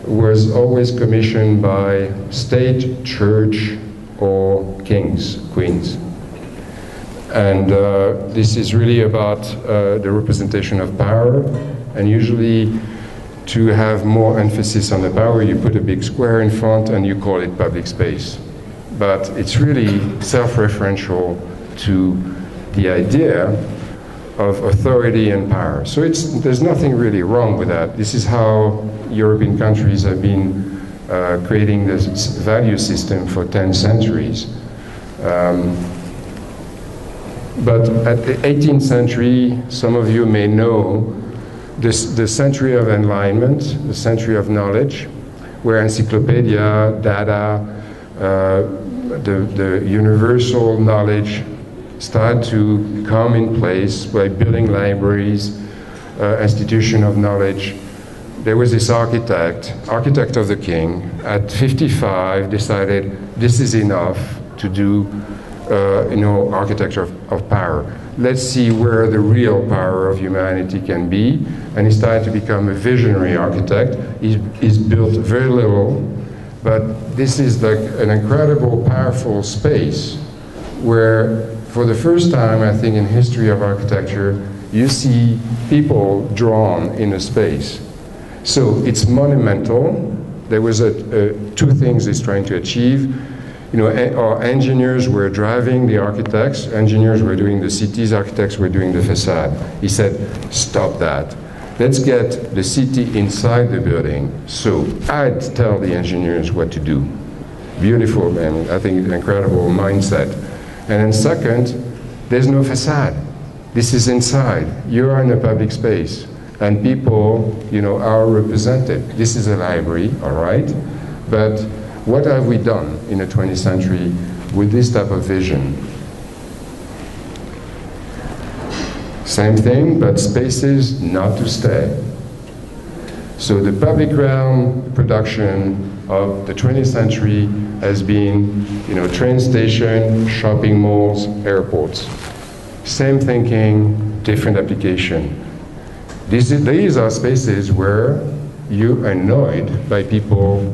was always commissioned by state, church, or kings, queens. And this is really about the representation of power, and usually to have more emphasis on the power, you put a big square in front and you call it public space. But it's really self-referential to the idea of authority and power. So there's nothing really wrong with that. This is how European countries have been creating this value system for 10 centuries. But at the 18th century, some of you may know the century of enlightenment, the century of knowledge, where encyclopedia, data, the universal knowledge started to come in place by building libraries, institution of knowledge. There was this architect of the king, at 55 decided this is enough to do architecture of power. Let's see where the real power of humanity can be. And he started to become a visionary architect. He's built very little, but this is like an incredible, powerful space where, for the first time, I think, in history of architecture, you see people drawn in a space. So it's monumental. There was two things he's trying to achieve. You know, our engineers were driving the architects, engineers were doing the cities, architects were doing the facade. He said, stop that. Let's get the city inside the building. So I'd tell the engineers what to do. Beautiful, man. I think incredible mindset. And then second, there's no facade. This is inside. You are in a public space. And people, are represented. This is a library, all right? But what have we done in the 20th century with this type of vision? Same thing, but spaces not to stay. So the public realm production of the 20th century has been, train station, shopping malls, airports. Same thinking, different application. These are spaces where you're annoyed by people,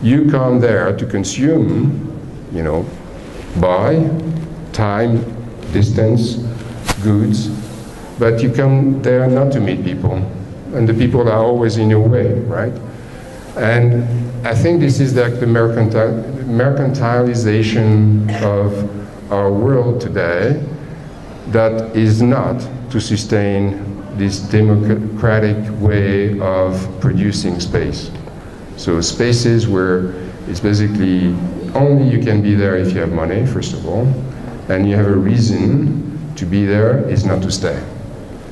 You come there to consume, buy, time, distance, goods, but you come there not to meet people, and the people are always in your way, right? And I think this is like the mercantilization of our world today that is not to sustain this democratic way of producing space. So spaces where it's basically only you can be there if you have money, first of all, and you have a reason to be there is not to stay.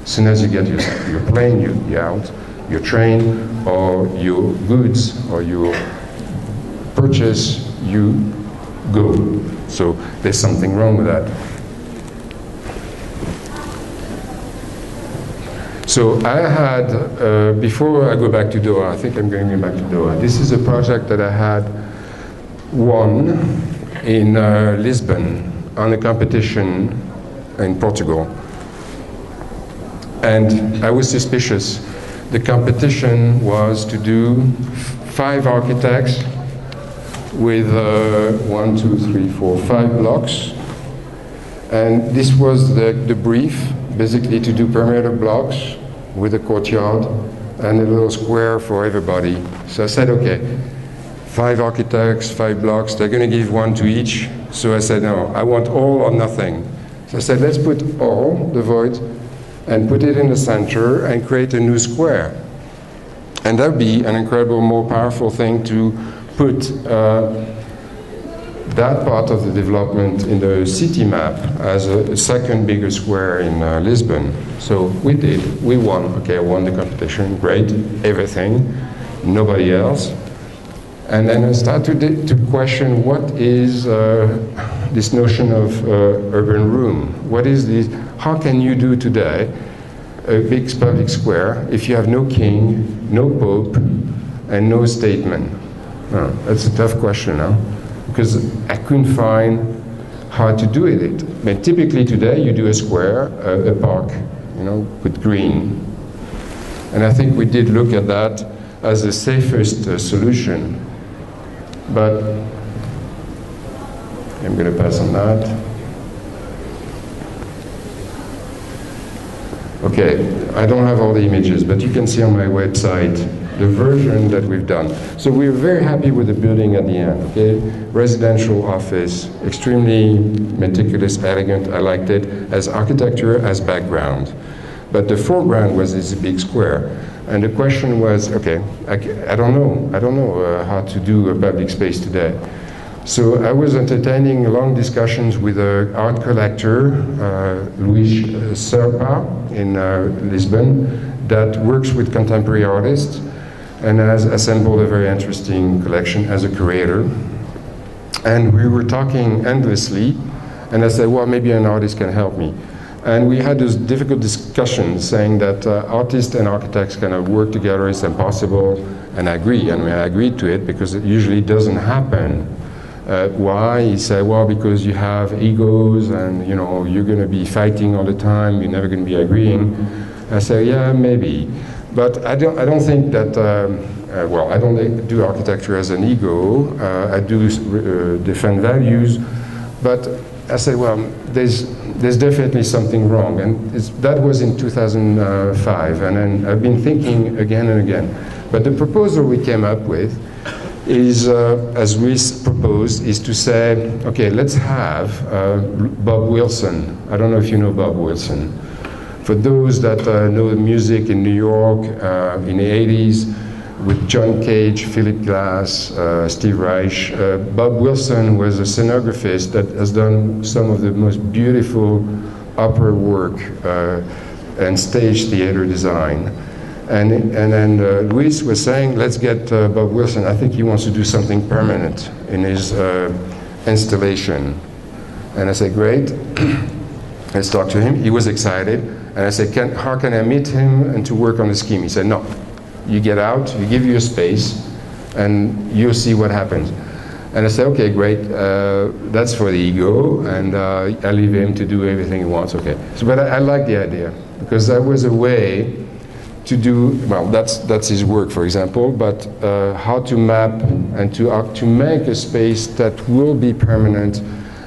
As soon as you get your plane, you're out, your train, or your goods, or your purchase, you go. So there's something wrong with that. So I had, before I go back to Doha, I think I'm going back to Doha. This is a project that I had won in Lisbon on a competition in Portugal. And I was suspicious. The competition was to do 5 architects with 5 blocks. And this was the brief, basically to do perimeter blocks with a courtyard and a little square for everybody. So I said, okay, 5 architects, 5 blocks, they're going to give 1 to each. So I said, no, I want all or nothing. So I said, let's put all, the void, and put it in the center and create a new square. And that would be an incredible, more powerful thing to put that part of the development in the city map as a second bigger square in Lisbon. So we did, we won. Okay, I won the competition, great, everything, nobody else. And then I started to question what is this notion of urban room. What is this? How can you do today a big public square if you have no king, no pope, and no statesman? That's a tough question, huh? Because I couldn't find how to do it. But typically today you do a square, a park, with green. And I think we did look at that as the safest solution. But I'm going to pass on that. Okay, I don't have all the images, but you can see on my website the version that we've done. So we're very happy with the building at the end, okay? Residential office, extremely meticulous, elegant, I liked it, as architecture, as background. But the foreground was this big square. And the question was, okay, I don't know how to do a public space today. So I was entertaining long discussions with an art collector, Luis Serpa in Lisbon, that works with contemporary artists and has assembled a very interesting collection as a curator. And we were talking endlessly, and I said, well, maybe an artist can help me. And we had those difficult discussions saying that artists and architects kind of work together, it's impossible, and I agree. I mean, I agreed to it because it usually doesn't happen. Why? He said, well, because you have egos and, you're going to be fighting all the time, you're never going to be agreeing. I said, yeah, maybe. But I don't think that, I don't do architecture as an ego. I do defend values. But I said, well, there's definitely something wrong. And that was in 2005. And then I've been thinking again and again. But the proposal we came up with is, as we proposed, is to say, okay, let's have Bob Wilson. I don't know if you know Bob Wilson. For those that know the music in New York in the 80s, with John Cage, Philip Glass, Steve Reich, Bob Wilson was a scenographer that has done some of the most beautiful opera work and stage theater design. And then Luis was saying, let's get Bob Wilson. I think he wants to do something permanent in his installation. And I said, great, let's talk to him. He was excited. And I said, how can I meet him and to work on the scheme? He said, no, you get out, you give you a space, and you'll see what happens. And I said, okay, great, that's for the ego, and I leave him to do everything he wants, okay. So, but I like the idea, because that was a way to do, well, that's his work, for example, but how to map and to make a space that will be permanent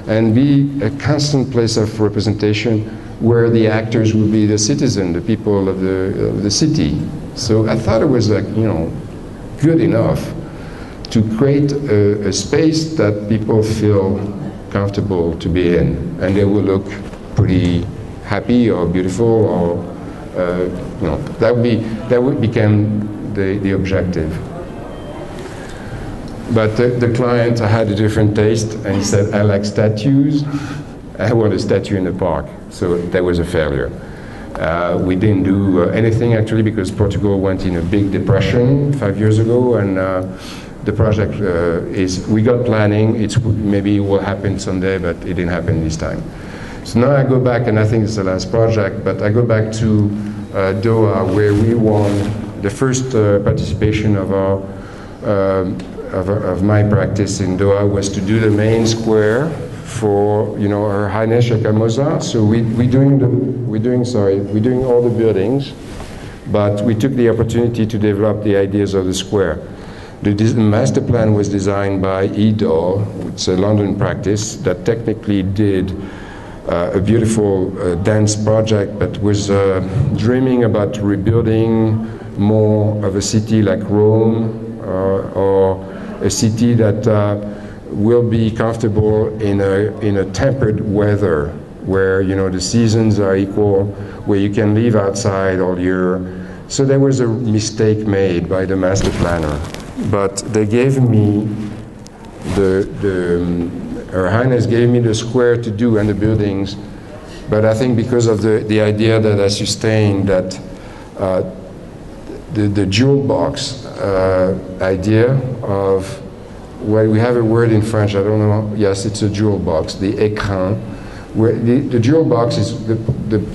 and be a constant place of representation where the actors will be the citizen, the people of the city. So I thought it was like, you know, good enough to create a space that people feel comfortable to be in, and they will look pretty happy or beautiful, or you know, that would become the objective. But the client had a different taste, and he said, I like statues, I want a statue in the park. So that was a failure. We didn't do anything actually, because Portugal went in a big depression 5 years ago, and the project we got planning, maybe it will happen someday, but it didn't happen this time. So now I go back, and I think it's the last project, but I go back to Doha, where we won the first participation of my practice in Doha was to do the main square for, you know, Her Highness Sheikh Moza. So we're doing all the buildings, but we took the opportunity to develop the ideas of the square. The master plan was designed by EDOL, it's a London practice that technically did a beautiful dance project, but was dreaming about rebuilding more of a city like Rome, or a city that will be comfortable in a tempered weather, where, you know, the seasons are equal, where you can live outside all year. So there was a mistake made by the master planner, but they gave me Her Highness gave me the square to do and the buildings, but I think because of the idea that I sustained, that the jewel box idea of, well, we have a word in French, I don't know, yes, it's a jewel box, the écrin, where the jewel box is the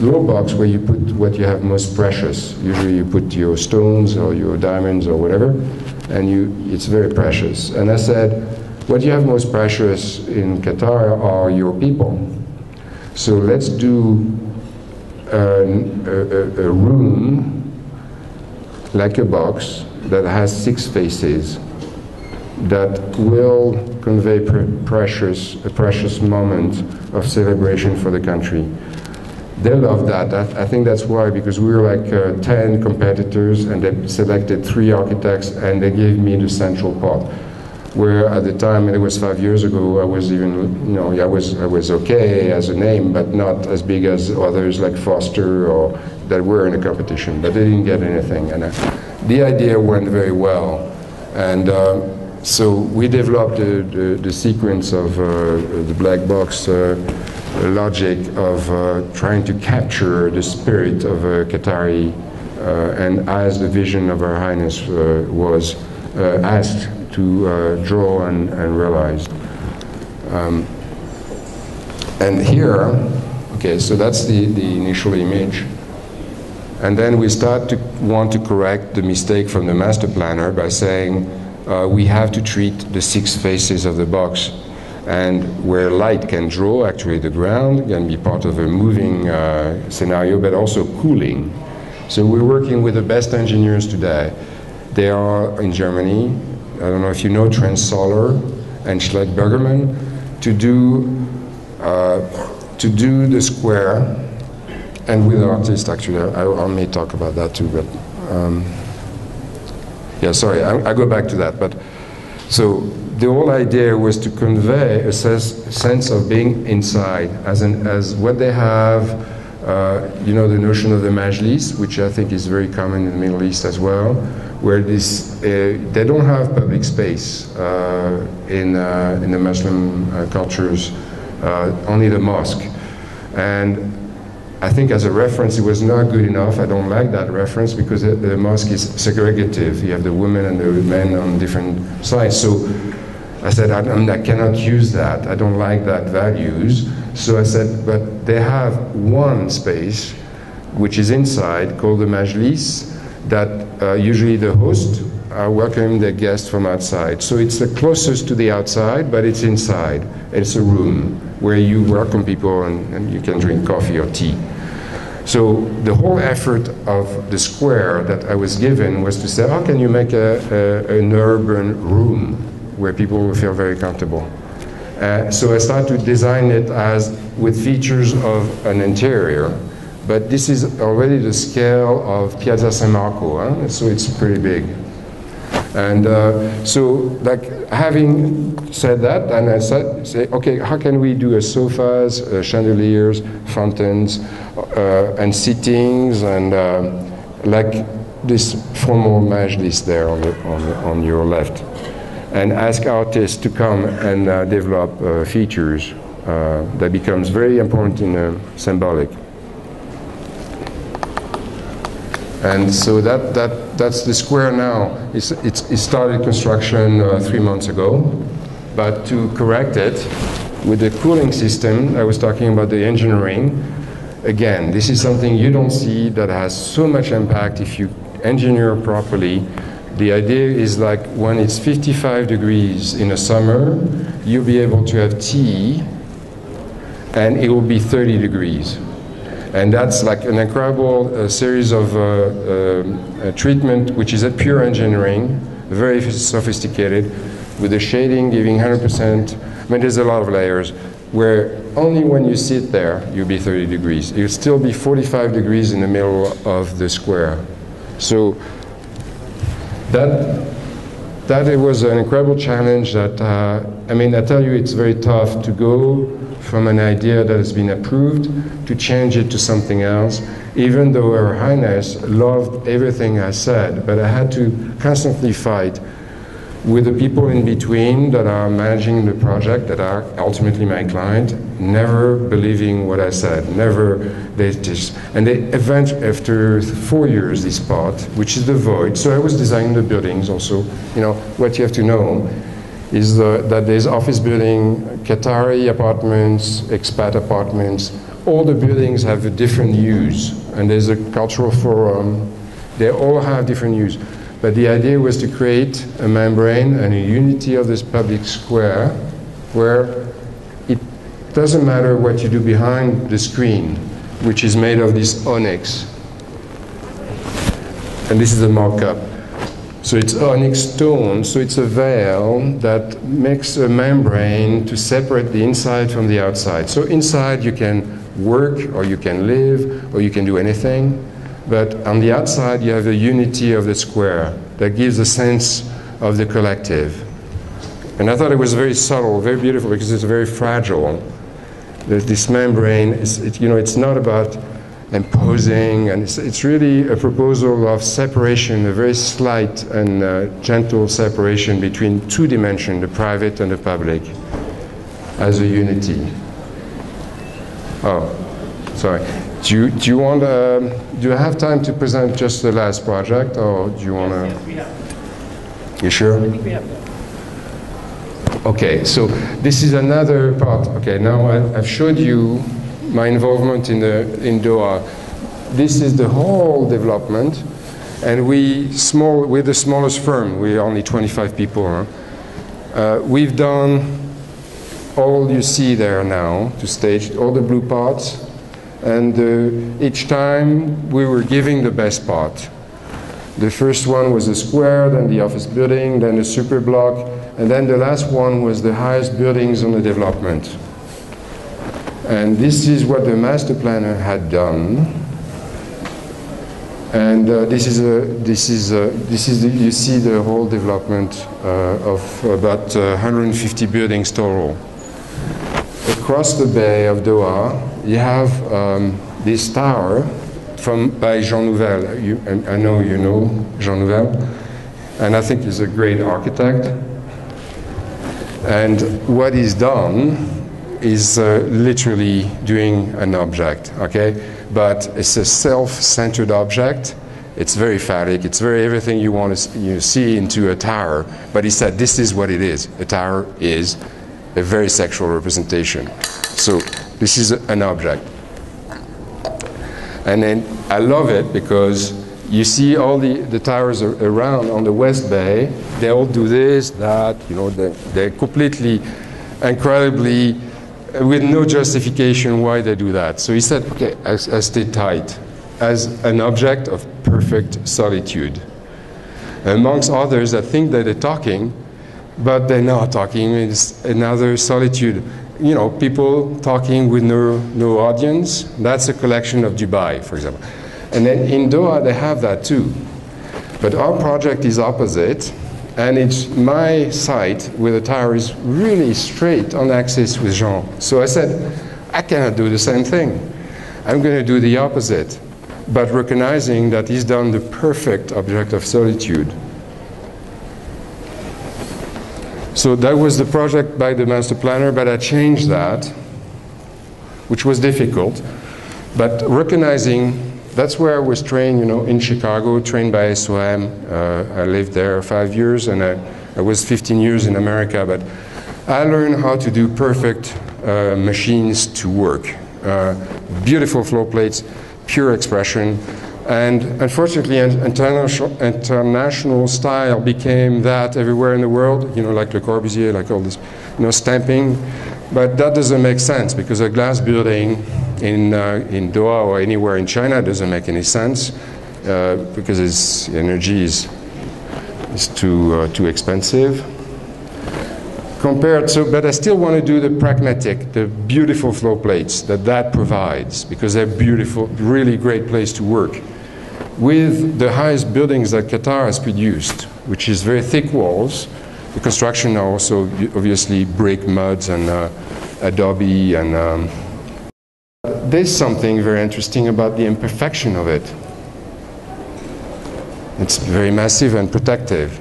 little box where you put what you have most precious. Usually you put your stones or your diamonds or whatever, and it's very precious. And I said, what you have most precious in Qatar are your people. So let's do a room like a box that has 6 faces that will convey a precious moment of celebration for the country. They love that. I think that's why, because we were like 10 competitors, and they selected 3 architects, and they gave me the central part. Where at the time, it was 5 years ago, I was even, you know, I was okay as a name, but not as big as others like Foster or that were in the competition, but they didn't get anything. And the idea went very well, and so we developed the sequence of the black box logic of trying to capture the spirit of Qatari, and as the vision of Her Highness was asked to draw and realize. And here, okay, so that's the initial image. And then we start to want to correct the mistake from the master planner by saying we have to treat the 6 faces of the box, and where light can draw, actually the ground can be part of a moving scenario, but also cooling. So we're working with the best engineers today. They are in Germany. I don't know if you know Trent Soller and Schleck Bergerman, to do the square, and with artists actually. I may talk about that too, but yeah, sorry, I go back to that. But so the whole idea was to convey a sense of being inside, as what they have. You know, the notion of the majlis, which I think is very common in the Middle East as well, where they don't have public space in the Muslim cultures, only the mosque. And I think as a reference it was not good enough. I don't like that reference, because the mosque is segregative. You have the women and the men on different sides. So I said, I cannot use that. I don't like that values. So I said, but they have one space which is inside, called the majlis, that usually the host are welcoming their guests from outside. So it's the closest to the outside, but it's inside. It's a room where you welcome people and you can drink coffee or tea. So the whole effort of the square that I was given was to say, how can you make an urban room where people will feel very comfortable? So I started to design it as with features of an interior, but this is already the scale of Piazza San Marco, so it's pretty big. And so, like, having said that, and I say, okay, how can we do sofas, chandeliers, fountains, and seatings, and like this formal majlis there on your left, and ask artists to come and develop features that becomes very important in symbolic. And so that's the square now. It started construction 3 months ago, but to correct it with the cooling system, I was talking about the engineering. Again, this is something you don't see that has so much impact if you engineer properly. The idea is like when it's 55 degrees in the summer, you'll be able to have tea and it will be 30 degrees. And that's like an incredible series of treatment, which is a pure engineering, very sophisticated, with the shading giving 100%. I mean, there's a lot of layers, where only when you sit there, you'll be 30 degrees. It'll still be 45 degrees in the middle of the square. So that it was an incredible challenge that, I mean, I tell you, it's very tough to go from an idea that has been approved to change it to something else, even though Her Highness loved everything I said, but I had to constantly fight with the people in between that are managing the project, that are ultimately my client, never believing what I said, never, and they eventually, after 4 years, this part, which is the void, so I was designing the buildings also, you know, what you have to know is that there's office building, Qatari apartments, expat apartments, all the buildings have a different use, and there's a cultural forum, they all have different use. But the idea was to create a membrane and a unity of this public square where it doesn't matter what you do behind the screen, which is made of this onyx. And this is a mock-up. So it's onyx stone, so it's a veil that makes a membrane to separate the inside from the outside. So inside you can work, or you can live, or you can do anything. But on the outside, you have the unity of the square that gives a sense of the collective. And I thought it was very subtle, very beautiful, because it's very fragile. This membrane, it's not about imposing, and it's really a proposal of separation, a very slight and gentle separation between two dimensions, the private and the public, as a unity. Oh, sorry. Do you want? Do you have time to present just the last project, or do you want to? Yes, we have. You sure? I think we have. Okay, so this is another part. Okay, now I've showed you my involvement in Doha. This is the whole development, and we're the smallest firm. We're only 25 people. Huh? We've done all you see there now to stage, all the blue parts. And each time we were giving the best part. The first one was the square, then the office building, then the super block, and then the last one was the highest buildings on the development. And this is what the master planner had done. And you see the whole development of about 150 buildings total. Across the bay of Doha, you have this tower by Jean Nouvel. I know you know Jean Nouvel, and I think he's a great architect. And what he's done is literally doing an object, okay? But it's a self-centered object. It's very phallic. It's very everything you want to see into a tower. But he said this is what it is. A tower is a very sexual representation. So this is an object. And then I love it because you see all the towers around on the West Bay, they all do this, that, you know, they're completely, incredibly, with no justification why they do that. So he said, okay, I stay tight as an object of perfect solitude. Amongst others that think that they're talking, but they're not talking. It's another solitude. You know, people talking with no audience. That's a collection of Dubai, for example. And then in Doha, they have that too. But our project is opposite. And it's my site with the tower is really straight on axis with Jean. So I said, I cannot do the same thing. I'm going to do the opposite, but recognizing that he's done the perfect object of solitude. So that was the project by the master planner, but I changed that, which was difficult. But recognizing that's where I was trained, you know, in Chicago, trained by SOM. I lived there 5 years, and I was 15 years in America. But I learned how to do perfect machines to work. Beautiful flow plates, pure expression. And unfortunately, international style became that everywhere in the world, you know, like Le Corbusier, like all this, you know, stamping. But that doesn't make sense because a glass building in Doha or anywhere in China doesn't make any sense because its energy is too expensive. Compared, so, but I still want to do the pragmatic, the beautiful flow plates that provides because they're beautiful, really great place to work. With the highest buildings that Qatar has produced, which is very thick walls. The construction are also obviously brick, muds, and adobe. And there's something very interesting about the imperfection of it. It's very massive and protective.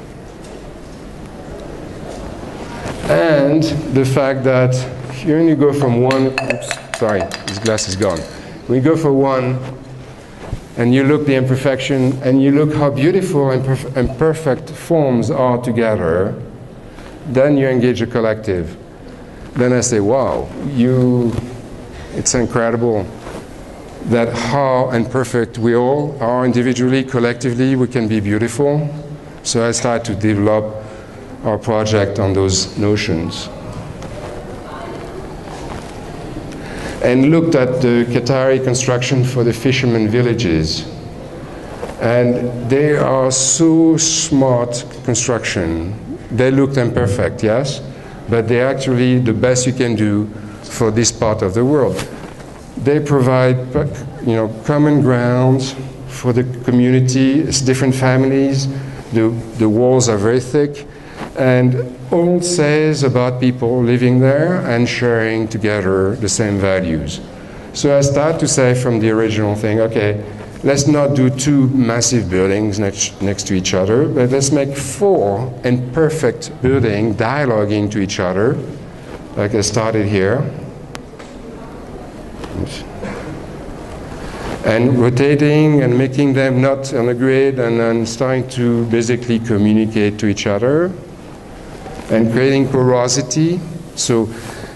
And the fact that here you go from one, oops, sorry, this glass is gone. When you go for one, and you look the imperfection, and you look how beautiful and perfect forms are together, then you engage a collective. Then I say, wow, it's incredible that how imperfect we all are individually, collectively, we can be beautiful. So I start to develop our project on those notions. And looked at the Qatari construction for the fishermen villages. And they are so smart construction. They looked imperfect, yes, but they're actually the best you can do for this part of the world. They provide, you know, common grounds for the community. It's different families. The walls are very thick. And all says about people living there and sharing together the same values. So I start to say from the original thing, okay, let's not do two massive buildings next to each other, but let's make four imperfect buildings dialoguing to each other, like I started here. And rotating and making them not on a grid and then starting to basically communicate to each other. And creating porosity, so,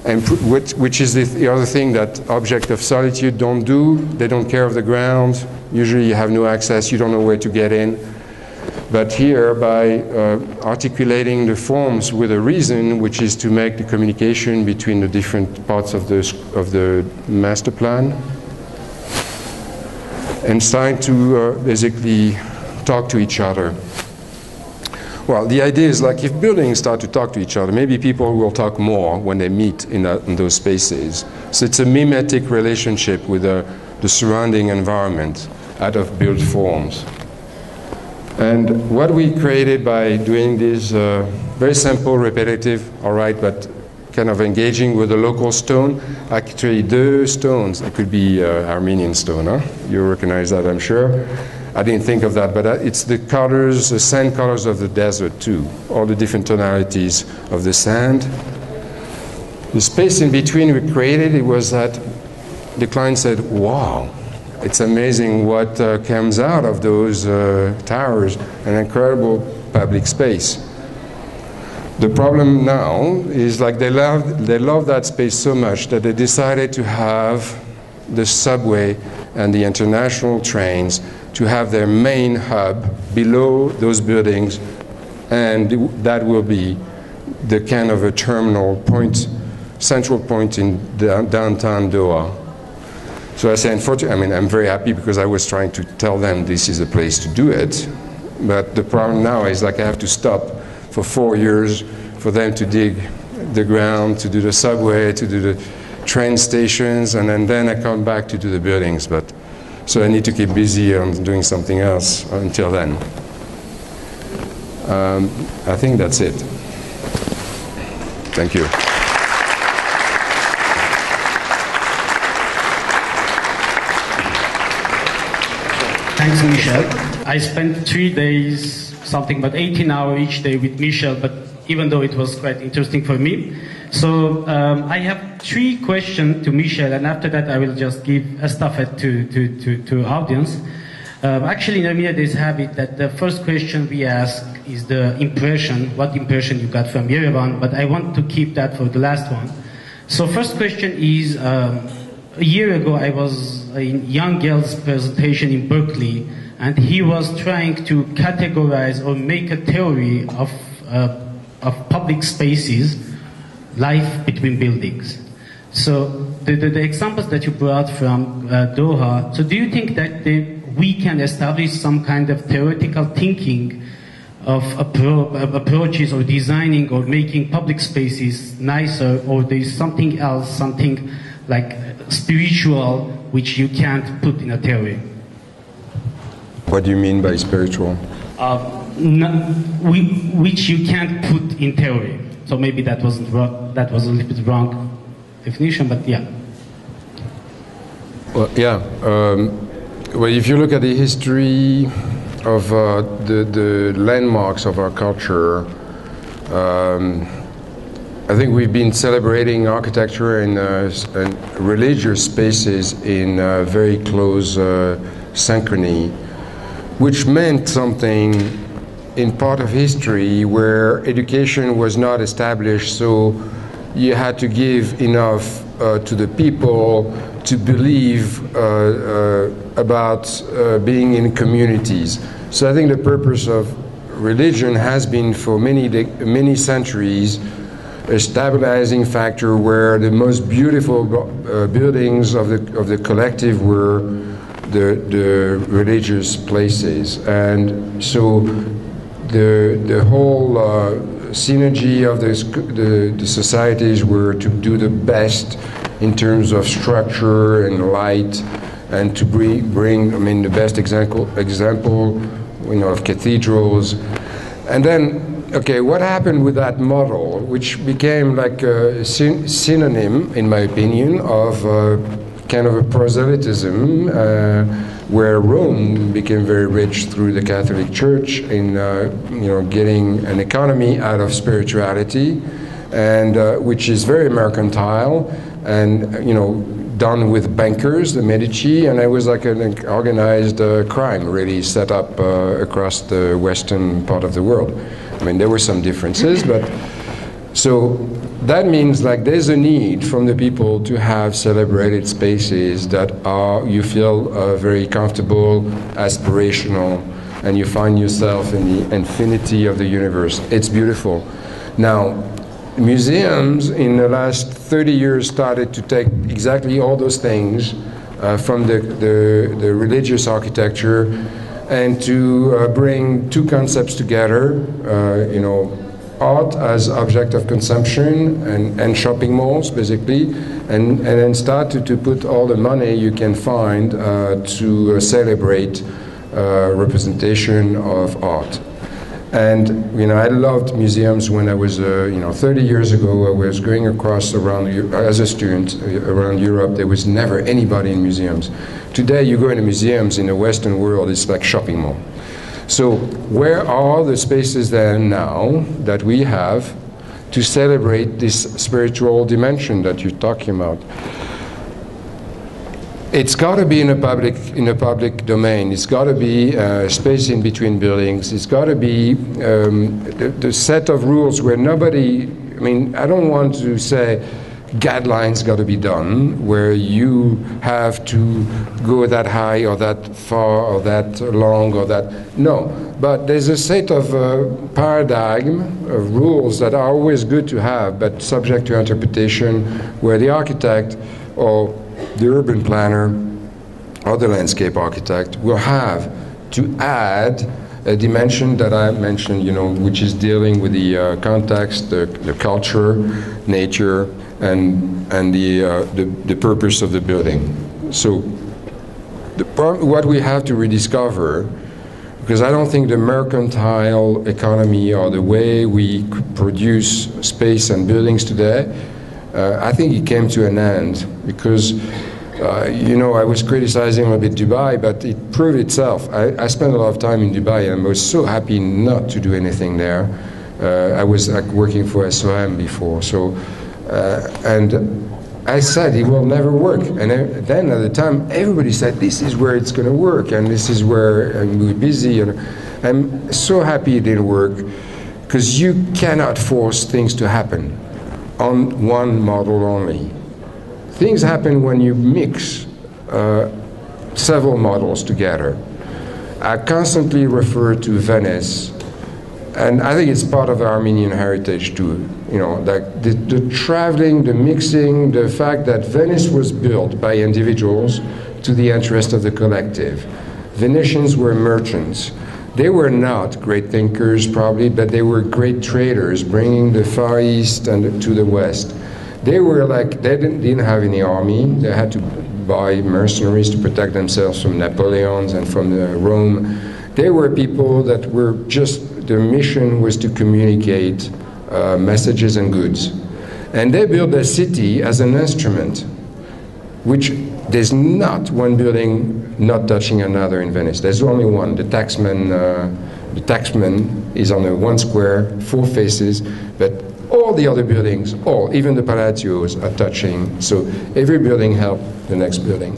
and which is the other thing that object of solitude don't do. They don't care of the ground. Usually you have no access, you don't know where to get in. But here, by articulating the forms with a reason, which is to make the communication between the different parts of the master plan, and starting to basically talk to each other. Well, the idea is like if buildings start to talk to each other, maybe people will talk more when they meet in those spaces. So it's a mimetic relationship with the surrounding environment out of built forms. And what we created by doing this very simple, repetitive, all right, but kind of engaging with the local stone, actually the stones, it could be Armenian stone, huh? You recognize that, I'm sure. I didn't think of that, but it's the colors, the sand colors of the desert too, all the different tonalities of the sand. The space in between we created, it was that the client said, wow, it's amazing what comes out of those towers, an incredible public space. The problem now is like they love that space so much that they decided to have the subway and the international trains to have their main hub below those buildings, and that will be the kind of a terminal point, central point in downtown Doha. So I say, unfortunately, I mean, I'm very happy because I was trying to tell them this is a place to do it, but the problem now is like I have to stop for 4 years for them to dig the ground, to do the subway, to do the train stations, and then I come back to do the buildings. But so I need to keep busy on doing something else until then. I think that's it. Thank you. Thanks, Michel. I spent 3 days, something but 18 hours each day with Michel, but even though it was quite interesting for me. So I have 3 questions to Michel, and after that I will just give a stafette to audience. Actually, in Armenia, there's a habit that the first question we ask is the impression, what impression you got from Yerevan, but I want to keep that for the last one. So first question is, a year ago I was in young girl's presentation in Berkeley, and he was trying to categorize or make a theory of public spaces, life between buildings. So the examples that you brought from Doha, so do you think that we can establish some kind of theoretical thinking of approaches or designing or making public spaces nicer, or there's something else, something like spiritual, which you can't put in a theory? What do you mean by spiritual? Which you can't put in theory. So maybe that wasn't wrong, that was a little bit wrong definition, but yeah. Well, yeah. Well, if you look at the history of the landmarks of our culture, I think we've been celebrating architecture and religious spaces in very close synchrony, which meant something in part of history where education was not established, so you had to give enough to the people to believe about being in communities. So I think the purpose of religion has been for many centuries a stabilizing factor where the most beautiful buildings of the collective were the religious places. And so the whole synergy of the societies were to do the best in terms of structure and light, and to bring I mean, the best example, of cathedrals. And then, okay, what happened with that model, which became like a synonym, in my opinion, of kind of a proselytism, where Rome became very rich through the Catholic Church in getting an economy out of spirituality, and which is very mercantile, and done with bankers, the Medici, and it was like an organized crime really set up across the western part of the world. I mean, there were some differences, but so that means like there's a need from the people to have celebrated spaces that are, you feel very comfortable, aspirational, and you find yourself in the infinity of the universe. It's beautiful. Now, museums in the last 30 years started to take exactly all those things from the religious architecture and to bring two concepts together, art as object of consumption and shopping malls, basically, and then start to put all the money you can find to celebrate representation of art. And I loved museums when I was 30 years ago. I was going across as a student around Europe. There was never anybody in museums. Today you go into museums in the Western world, it's like shopping mall. So where are the spaces then now that we have to celebrate this spiritual dimension that you're talking about? It's got to be in a public domain. It's got to be space in between buildings. It's got to be the set of rules where nobody. I mean, I don't want to say guidelines got to be done, where you have to go that high or that far or that long or that. No, but there's a set of paradigm of rules that are always good to have, but subject to interpretation, where the architect or the urban planner or the landscape architect will have to add a dimension that I mentioned, you know, which is dealing with the context, the culture, nature, and the purpose of the building. So what we have to rediscover, because I don't think the mercantile economy or the way we produce space and buildings today, I think it came to an end, because you know, I was criticizing a little bit Dubai, but it proved itself. I spent a lot of time in Dubai, and I was so happy not to do anything there. I was working for SOM before, so and I said it will never work. And then at the time, everybody said this is where it's going to work, and this is where we're busy. And I'm so happy it didn't work, because you cannot force things to happen on one model only. Things happen when you mix several models together. I constantly refer to Venice, and I think it's part of the Armenian heritage too. You know, like the traveling, the mixing, the fact that Venice was built by individuals to the interest of the collective. Venetians were merchants. They were not great thinkers probably, but they were great traders, bringing the Far East and to the West. They were like, they didn't have any army. They had to buy mercenaries to protect themselves from Napoleons and from Rome. They were people that were just, their mission was to communicate messages and goods. And they built a city as an instrument, which there's not one building not touching another in Venice. There's only one, the taxman is on a one square, 4 faces, but all the other buildings, even the palacios are touching. So every building helped the next building.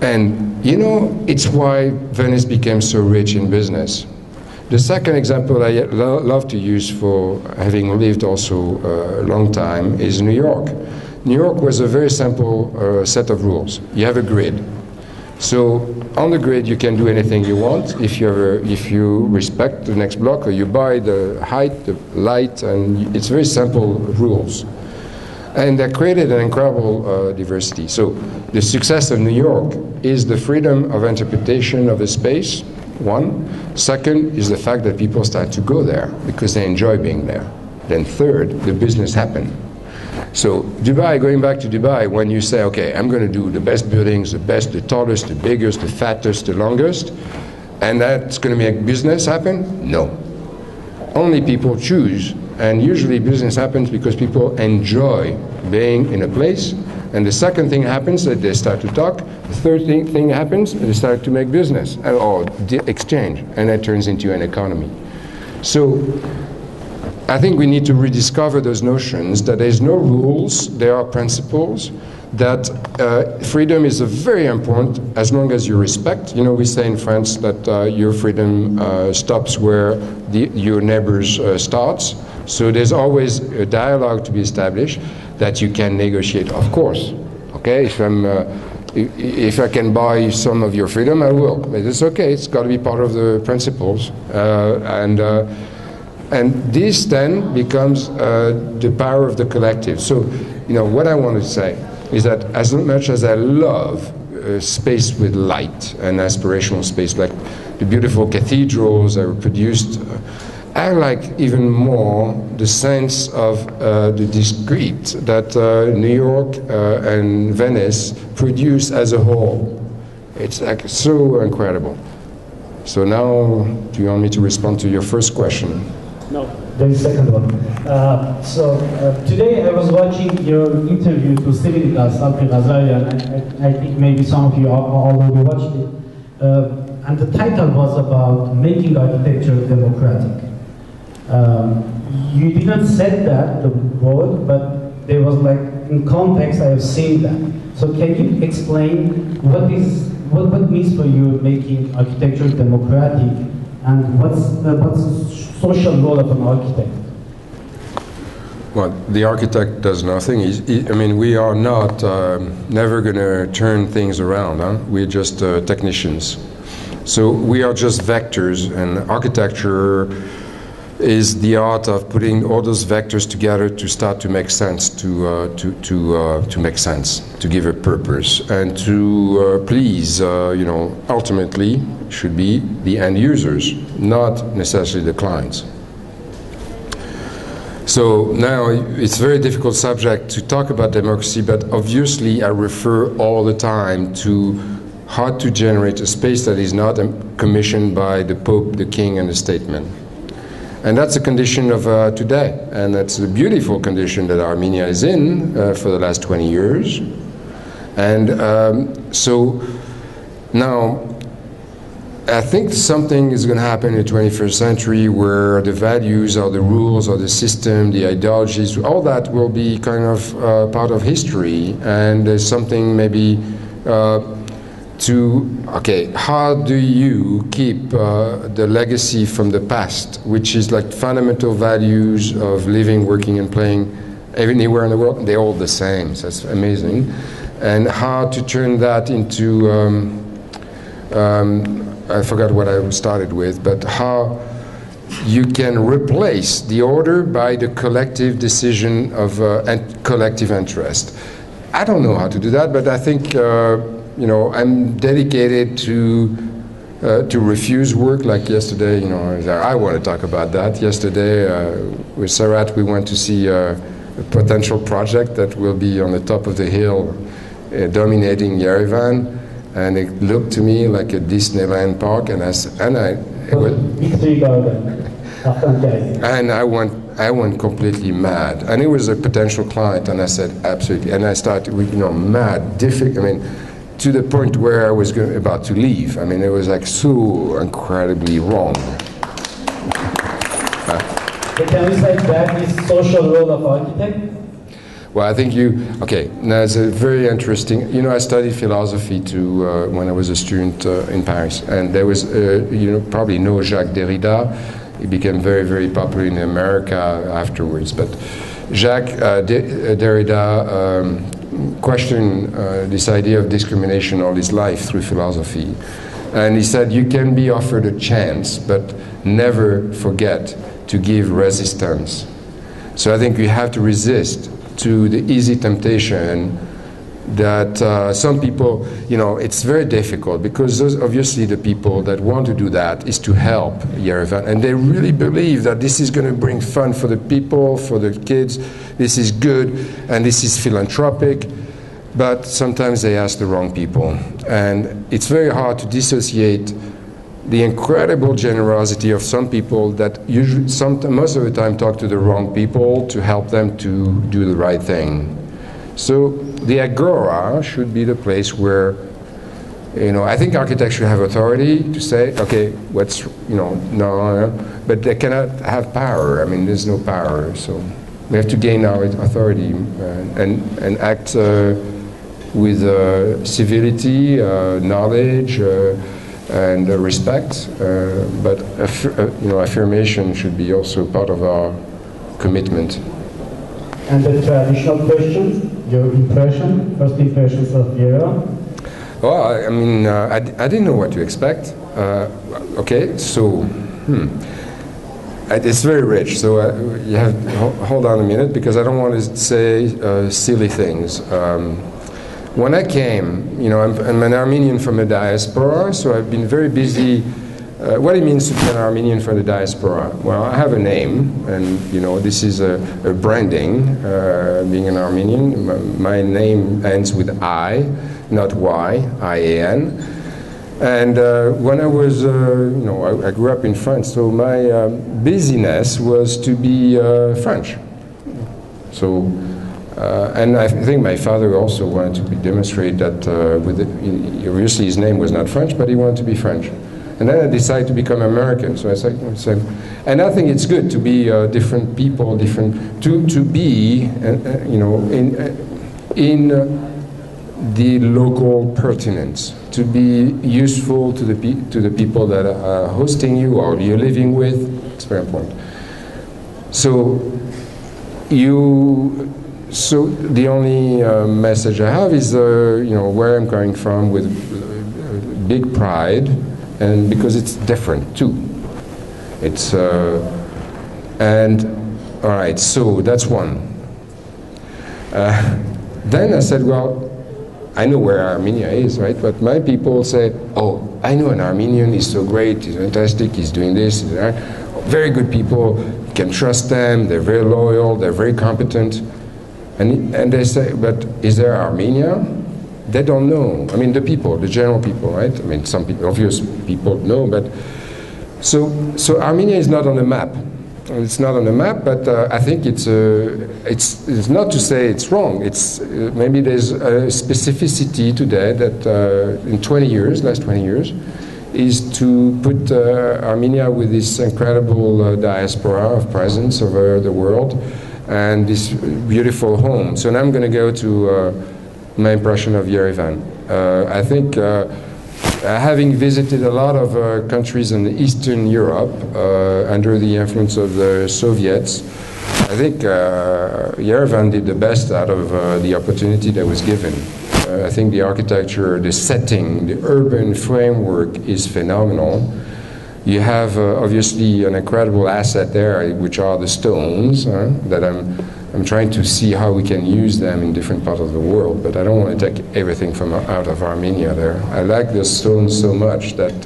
And you know, it's why Venice became so rich in business. The second example I love to use, for having lived also a long time, is New York. New York was a very simple set of rules. You have a grid. So on the grid, you can do anything you want if you respect the next block, or you buy the height, the light, and it's very simple rules. And that created an incredible diversity. So the success of New York is the freedom of interpretation of the space, one. Second is the fact that people start to go there because they enjoy being there. Then third, the business happened. So Dubai, going back to Dubai, when you say, okay, I'm going to do the best buildings, the best, the tallest, the biggest, the fattest, the longest, and that's going to make business happen? No. Only people choose, and usually business happens because people enjoy being in a place, and the second thing happens that they start to talk, the third thing happens, they start to make business, or exchange, and that turns into an economy. So I think we need to rediscover those notions that there's no rules, there are principles, that freedom is very important as long as you respect. You know, we say in France that your freedom stops where your neighbors starts. So there's always a dialogue to be established that you can negotiate, of course. Okay, if I can buy some of your freedom, I will. But it's okay, it's got to be part of the principles. And this then becomes the power of the collective. So, you know, what I want to say is that as much as I love space with light and aspirational space, like the beautiful cathedrals that were produced, I like even more the sense of the discrete that New York and Venice produce as a whole. It's like so incredible. So now, do you want me to respond to your first question? No, the second one. Today I was watching your interview to Civil Sabri Ghazarian, and I think maybe some of you already watched it. And the title was about making architecture democratic. You didn't say that, the word, but there was like, in context, I have seen that. So can you explain what it means for you making architecture democratic, and what's the social role of an architect? Well, the architect does nothing. I mean, we are not never going to turn things around. Huh? We're just technicians. So we are just vectors, and architecture is the art of putting all those vectors together to start to make sense, to make sense, to give a purpose, and to please, you know, ultimately should be the end users, not necessarily the clients. So now it's a very difficult subject to talk about democracy, but obviously I refer all the time to how to generate a space that is not commissioned by the Pope, the King, and the statesman. And that's a condition of today, and that's a beautiful condition that Armenia is in for the last 20 years. And so now I think something is going to happen in the 21st century where the values or the rules or the system, the ideologies, all that will be kind of part of history, and there's something maybe okay, how do you keep the legacy from the past, which is like fundamental values of living, working, and playing anywhere in the world? They're all the same, so that's amazing. And how to turn that into, I forgot what I started with, but how you can replace the order by the collective decision of collective interest. I don't know how to do that, but I think you know, I'm dedicated to refuse work. Like yesterday, you know, I want to talk about that. Yesterday, with Sarat, we went to see a potential project that will be on the top of the hill, dominating Yerevan, and it looked to me like a Disneyland park, and I went completely mad. And it was a potential client, and I said absolutely. And I started, you know, mad, difficult. I mean, to the point where I was about to leave. I mean, it was like so incredibly wrong. Can we say that is social role of architect? Well, I think okay, now it's a very interesting, you know, I studied philosophy too when I was a student in Paris, and there was, you know, probably know Jacques Derrida. He became very, very popular in America afterwards, but Jacques Derrida questioned this idea of discrimination all his life through philosophy. And he said, you can be offered a chance, but never forget to give resistance. So I think we have to resist to the easy temptation that some people, you know, it's very difficult because those, obviously the people that want to do that is to help Yerevan, and they really believe that this is going to bring fun for the people, for the kids, this is good, and this is philanthropic, but sometimes they ask the wrong people. And it's very hard to dissociate the incredible generosity of some people that usually, most of the time talk to the wrong people to help them to do the right thing. So the Agora should be the place where, you know, I think architects should have authority to say, okay, what's, you know, no, but they cannot have power. I mean, there's no power. So we have to gain our authority and act with civility, knowledge, and respect. But you know, affirmation should be also part of our commitment. And the traditional questions, your impression, first impressions of Yera? Well, I mean, I didn't know what to expect. Okay, so, it's very rich, so you have to hold on a minute because I don't want to say silly things. When I came, you know, I'm an Armenian from the diaspora, so I've been very busy. What it means to be an Armenian from the diaspora? Well, I have a name, and you know, this is a branding. Being an Armenian, my name ends with I, not Y, I-A-N. And when I was, you know, I grew up in France, so my busyness was to be French. So, and I think my father also wanted to demonstrate that obviously his name was not French, but he wanted to be French. And then I decided to become American. So I said, and I think it's good to be different people, to be, you know, in the local pertinence, to be useful to the people that are hosting you or you're living with. It's very important. So So the only message I have is, where I'm coming from with big pride, and because it's different too. It's and all right. So that's one. Then I said, well, I know where Armenia is, right? But my people say, oh, I know an Armenian. He's so great. He's fantastic. He's doing this. He's that. Very good people. You can trust them. They're very loyal. They're very competent. And they say, but is there Armenia? They don't know. I mean, the people, the general people, right? I mean, some people, obvious people know, but so Armenia is not on the map. It's not on the map, but I think it's not to say it's wrong. It's maybe there's a specificity today that in last 20 years, is to put Armenia with this incredible diaspora of presence over the world and this beautiful home. So now I'm going to go to my impression of Yerevan. I think having visited a lot of countries in Eastern Europe under the influence of the Soviets, I think Yerevan did the best out of the opportunity that was given. I think the architecture, the setting, the urban framework is phenomenal. You have obviously an incredible asset there, which are the stones that I'm trying to see how we can use them in different parts of the world, but I don't want to take everything from out of Armenia there. I like the stones so much that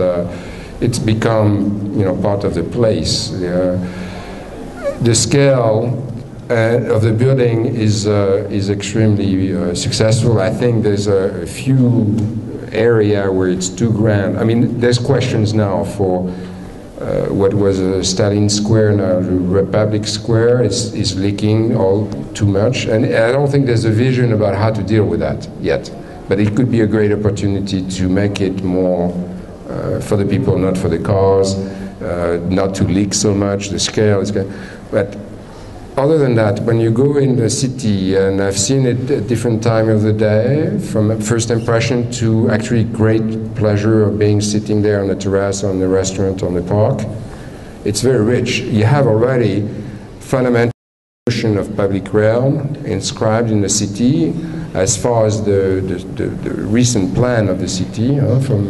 it's become, part of the place. The scale of the building is extremely successful. I think there's a few area where it's too grand. I mean, there's questions now for what was Stalin Square, now Republic Square, is leaking all too much. And I don't think there's a vision about how to deal with that yet. But it could be a great opportunity to make it more for the people, not for the cars, not to leak so much, the scale is good. But other than that, when you go in the city, and I've seen it at different time of the day, from first impression to actually great pleasure of being sitting there on the terrace, on the restaurant, on the park, it's very rich. You have already fundamental notion of public realm inscribed in the city, as far as the recent plan of the city from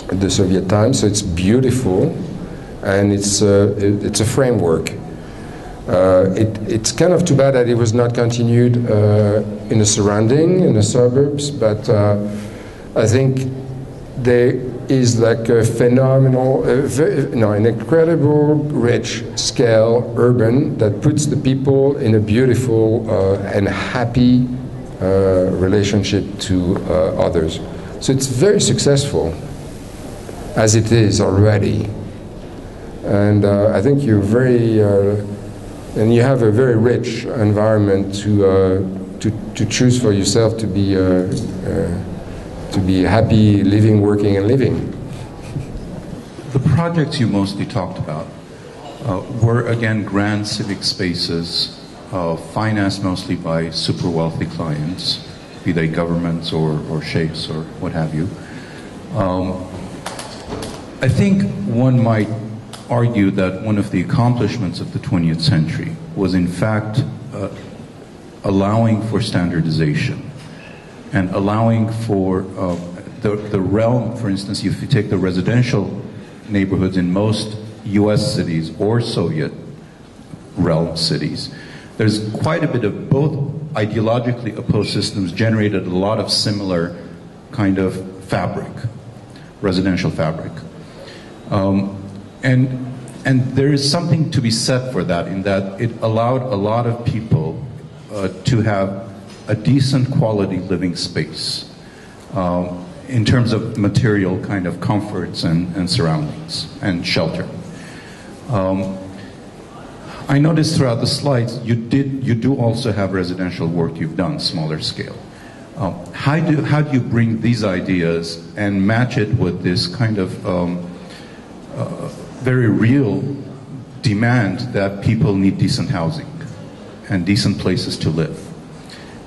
the Soviet times. So it's beautiful, and it's a framework. It's kind of too bad that it was not continued in the surrounding, in the suburbs, but I think there is like a phenomenal, an incredible rich scale urban that puts the people in a beautiful and happy relationship to others. So it's very successful as it is already. And I think you're very and you have a very rich environment to choose for yourself to be happy living, working, and living. The projects you mostly talked about were again grand civic spaces, financed mostly by super wealthy clients, be they governments or sheikhs or what have you. I think one might argue that one of the accomplishments of the 20th century was in fact allowing for standardization and allowing for the realm. For instance, if you take the residential neighborhoods in most US cities or Soviet realm cities, there's quite a bit of both ideologically opposed systems generated a lot of similar kind of fabric, residential fabric. And there is something to be said for that, in that it allowed a lot of people to have a decent quality living space in terms of material kind of comforts and surroundings and shelter. I noticed throughout the slides you do also have residential work you've done, smaller scale. How do you bring these ideas and match it with this kind of very real demand that people need decent housing and decent places to live?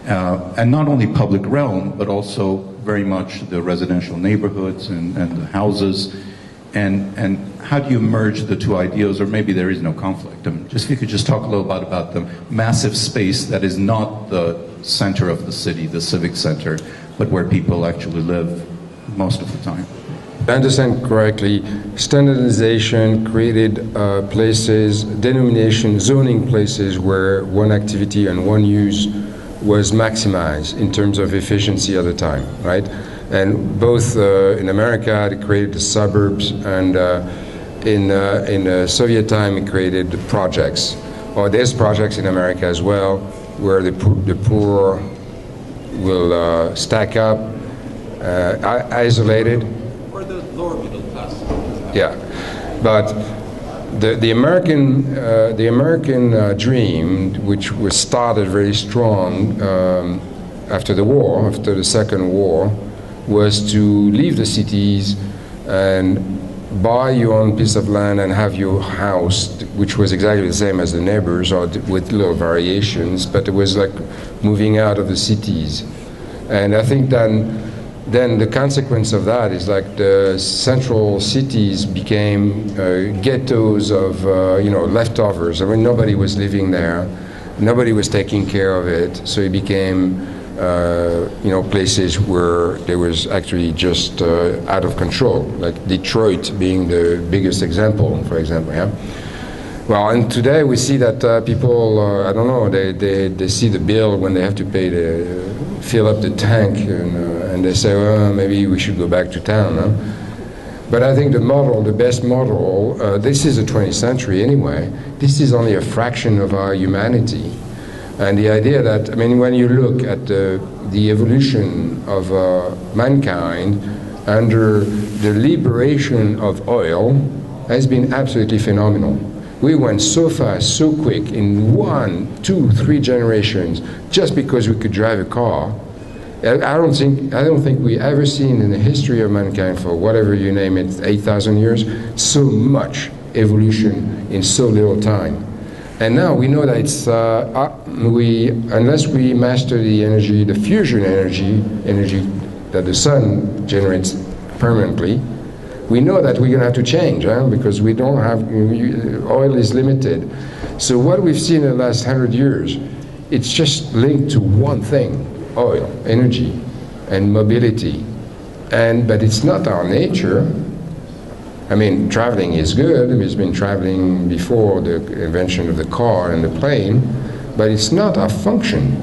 And not only public realm, but also very much the residential neighborhoods and the houses And how do you merge the two ideas, or maybe there is no conflict? Just if you could just talk a little bit about the massive space that is not the center of the city, the civic center, but where people actually live most of the time. If I understand correctly, standardization created places, denomination, zoning places where one activity and one use was maximized in terms of efficiency at the time, right? And both in America, it created the suburbs, and in Soviet time, it created the projects. Or there's projects in America as well, where the poor will stack up, isolated. Or the lower middle class. Yeah, but the American dream, which was started very strong after the war, after the Second War, was to leave the cities and buy your own piece of land and have your house, which was exactly the same as the neighbors, or with little variations, but it was like moving out of the cities. And I think then the consequence of that is like the central cities became ghettos of leftovers. I mean, nobody was living there, nobody was taking care of it, so it became places where there was actually just out of control, like Detroit being the biggest example, for example. Yeah. Well, and today we see that people, I don't know, they see the bill when they have to pay to fill up the tank, and they say, well, maybe we should go back to town. Huh? But I think the best model, this is the 20th century anyway, this is only a fraction of our humanity. And the idea that, I mean, when you look at the evolution of mankind under the liberation of oil, has been absolutely phenomenal. We went so fast, so quick, in 1, 2, 3 generations, just because we could drive a car. I don't think we ever seen in the history of mankind, for whatever you name it, 8,000 years, so much evolution in so little time. And now we know that it's unless we master the energy, the fusion energy that the sun generates permanently, we know that we're going to have to change, because we don't have, oil is limited. So what we've seen in the last 100 years, it's just linked to one thing: oil, energy, and mobility. But it's not our nature. I mean, traveling is good. We've been traveling before the invention of the car and the plane, but it's not our function.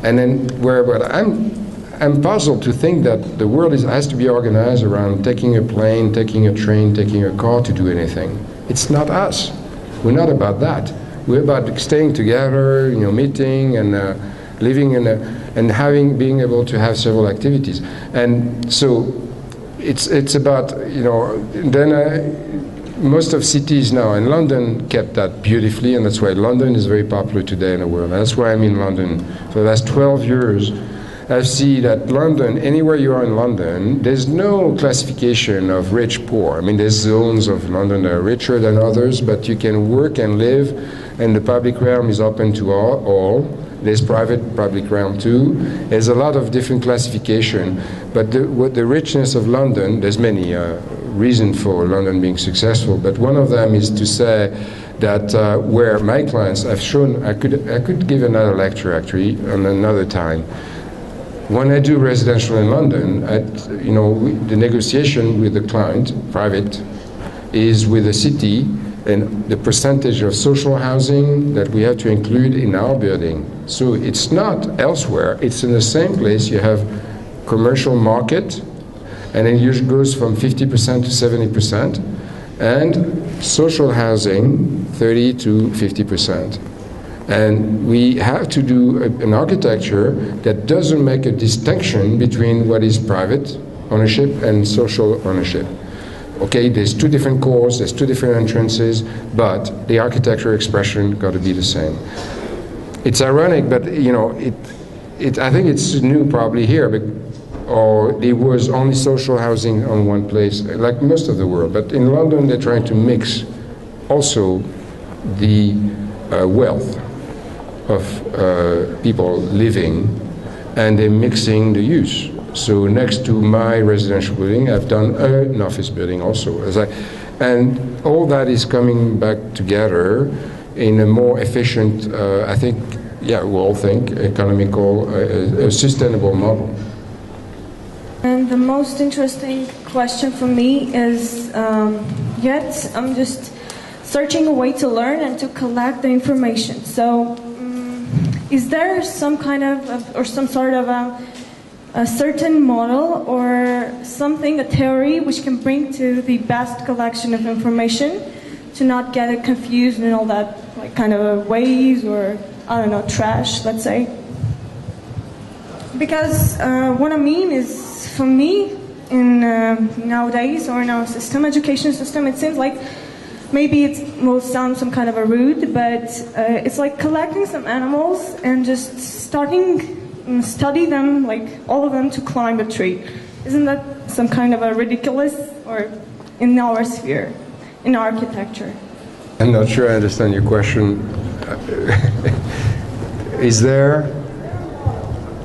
And then but I'm puzzled to think that the world has to be organized around taking a plane, taking a train, taking a car to do anything. It's not us. We're not about that. We're about staying together, meeting and living and being able to have several activities. And so it's about, most of cities now, and London kept that beautifully, and that's why London is very popular today in the world. That's why I'm in London for the last 12 years. I see that London, anywhere you are in London, there's no classification of rich, poor. I mean, there's zones of London that are richer than others, but you can work and live, and the public realm is open to all. There's public realm too. There's a lot of different classification, but the richness of London, there's many reasons for London being successful, but one of them is to say that where my clients have shown, I could give another lecture actually on another time. When I do residential in London, the negotiation with the client, private, is with the city and the percentage of social housing that we have to include in our building. So it's not elsewhere, it's in the same place. You have commercial market, and it usually goes from 50% to 70%, and social housing 30 to 50%. And we have to do an architecture that doesn't make a distinction between what is private ownership and social ownership. Okay, there's two different cores, there's two different entrances, but the architecture expression got to be the same. It's ironic, but I think it's new probably here, or there was only social housing on one place, like most of the world. But in London, they're trying to mix also the wealth of people living, and they're mixing the use. So next to my residential building, I've done an office building also. And all that is coming back together in a more efficient, I think, yeah, we all think, economical, sustainable model. And the most interesting question for me is, yet I'm just searching a way to learn and to collect the information. So is there some kind of, or some sort of a certain model or something, a theory, which can bring to the best collection of information to not get it confused and all that, like kind of ways or, I don't know, trash, let's say? Because what I mean is, for me, in nowadays, or in our system, education system, it seems like maybe it will sound some kind of a rude, but it's like collecting some animals and just starting study them, like all of them, to climb a tree. Isn't that some kind of a ridiculous, or in our sphere, in architecture? I'm not sure I understand your question. Is there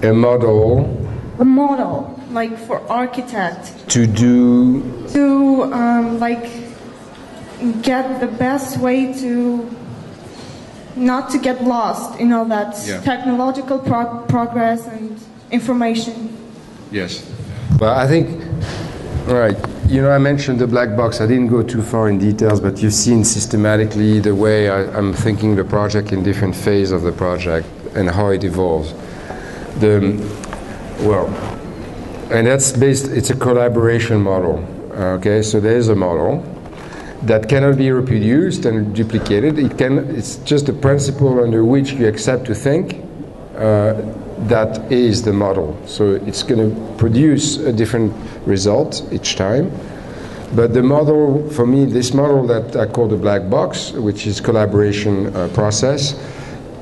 a model? A model, like for architect. To do? To like get the best way to not to get lost in all that technological progress and information. Yes. Well, I think, all right, you know, I mentioned the black box. I didn't go too far in details, but you've seen systematically the way I'm thinking the project in different phases of the project and how it evolves. And that's based, it's a collaboration model, okay? So there's a model that cannot be reproduced and duplicated. It's just a principle under which you accept to think that is the model. So it's going to produce a different result each time. But the model, for me, this model that I call the black box, which is collaboration process,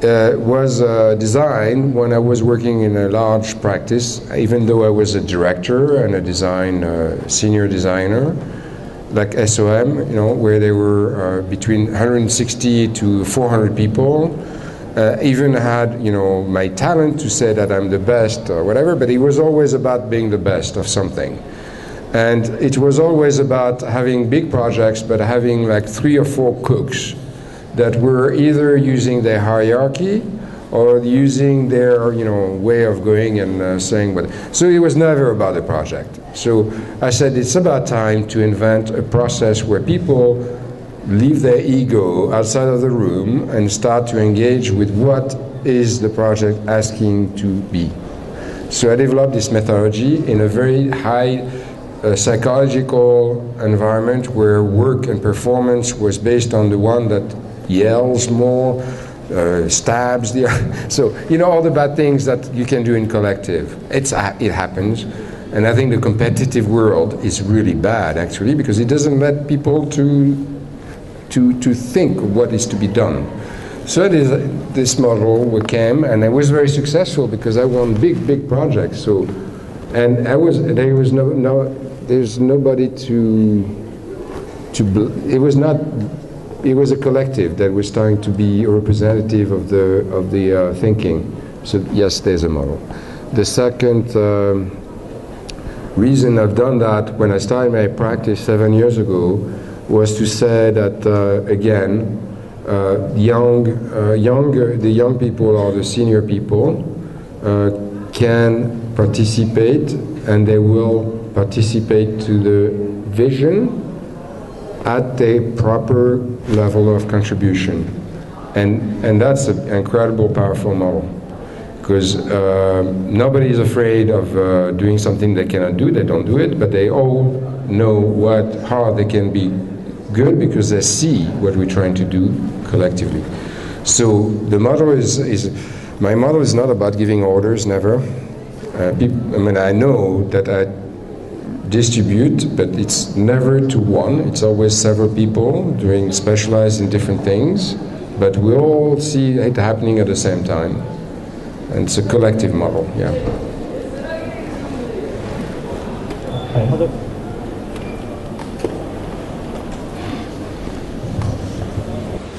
was designed when I was working in a large practice, even though I was a director and a senior designer, like SOM, you know, where there were between 160 to 400 people. Even had, you know, my talent to say that I'm the best or whatever, but it was always about being the best of something. And it was always about having big projects, but having like 3 or 4 cooks that were either using their hierarchy or using their, you know, way of going and saying what. So it was never about the project. So I said it's about time to invent a process where people leave their ego outside of the room and start to engage with what is the project asking to be. So I developed this methodology in a very high psychological environment where work and performance was based on the one that yells more, stabs the other. So, you know, all the bad things that you can do in collective. It happens. And I think the competitive world is really bad, actually, because it doesn't let people to think what is to be done. So this model came, and I was very successful because I won big projects. So, and there's nobody it was a collective that was trying to be a representative of the thinking. So yes, there's a model. The second reason I've done that when I started my practice 7 years ago was to say that again, the young people or the senior people can participate, and they will participate to the vision at a proper level of contribution, and that's an incredible, powerful model, because nobody is afraid of doing something they cannot do. They don't do it, but they all know how they can be good because they see what we're trying to do collectively. So the model my model is not about giving orders, never. I know that I distribute, but it's never to one. It's always several people doing specialized in different things, but we all see it happening at the same time. And it's a collective model, yeah.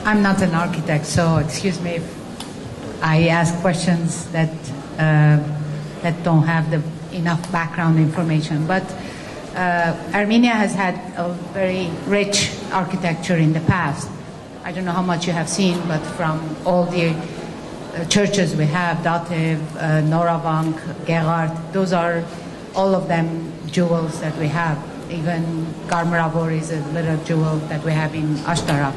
I'm not an architect, so excuse me if I ask questions that don't have the enough background information. But Armenia has had a very rich architecture in the past. I don't know how much you have seen, but from all the churches we have, Datev, Noravank, Gerard, those are all of them jewels that we have. Even Garmaravor is a little jewel that we have in Ashtarak.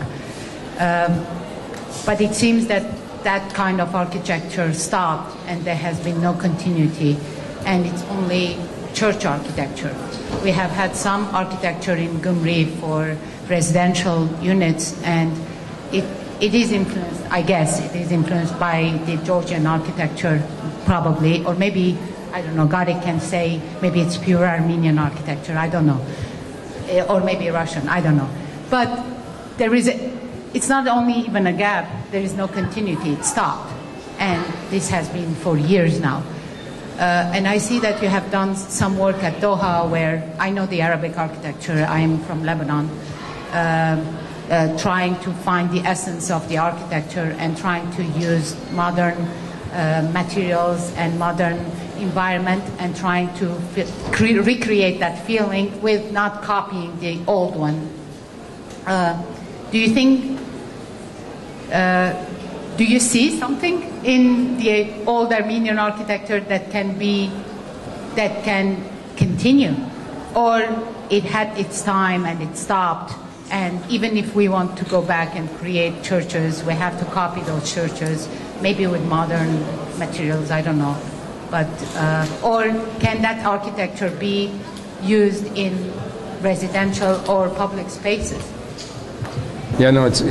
But it seems that that kind of architecture stopped and there has been no continuity, and it's only church architecture. We have had some architecture in Gyumri for residential units, and it is influenced, I guess, it is influenced by the Georgian architecture probably, or maybe, I don't know, Garik can say maybe it's pure Armenian architecture, I don't know. Or maybe Russian, I don't know. But there is it's not only even a gap, there is no continuity, it stopped. And this has been for years now. And I see that you have done some work at Doha where I know the Arabic architecture, I am from Lebanon, trying to find the essence of the architecture and trying to use modern materials and modern environment and trying to recreate that feeling with not copying the old one. Do you think, do you see something in the old Armenian architecture that can continue? Or it had its time and it stopped, and even if we want to go back and create churches, we have to copy those churches, maybe with modern materials, I don't know. But, or can that architecture be used in residential or public spaces? Yeah, no, it's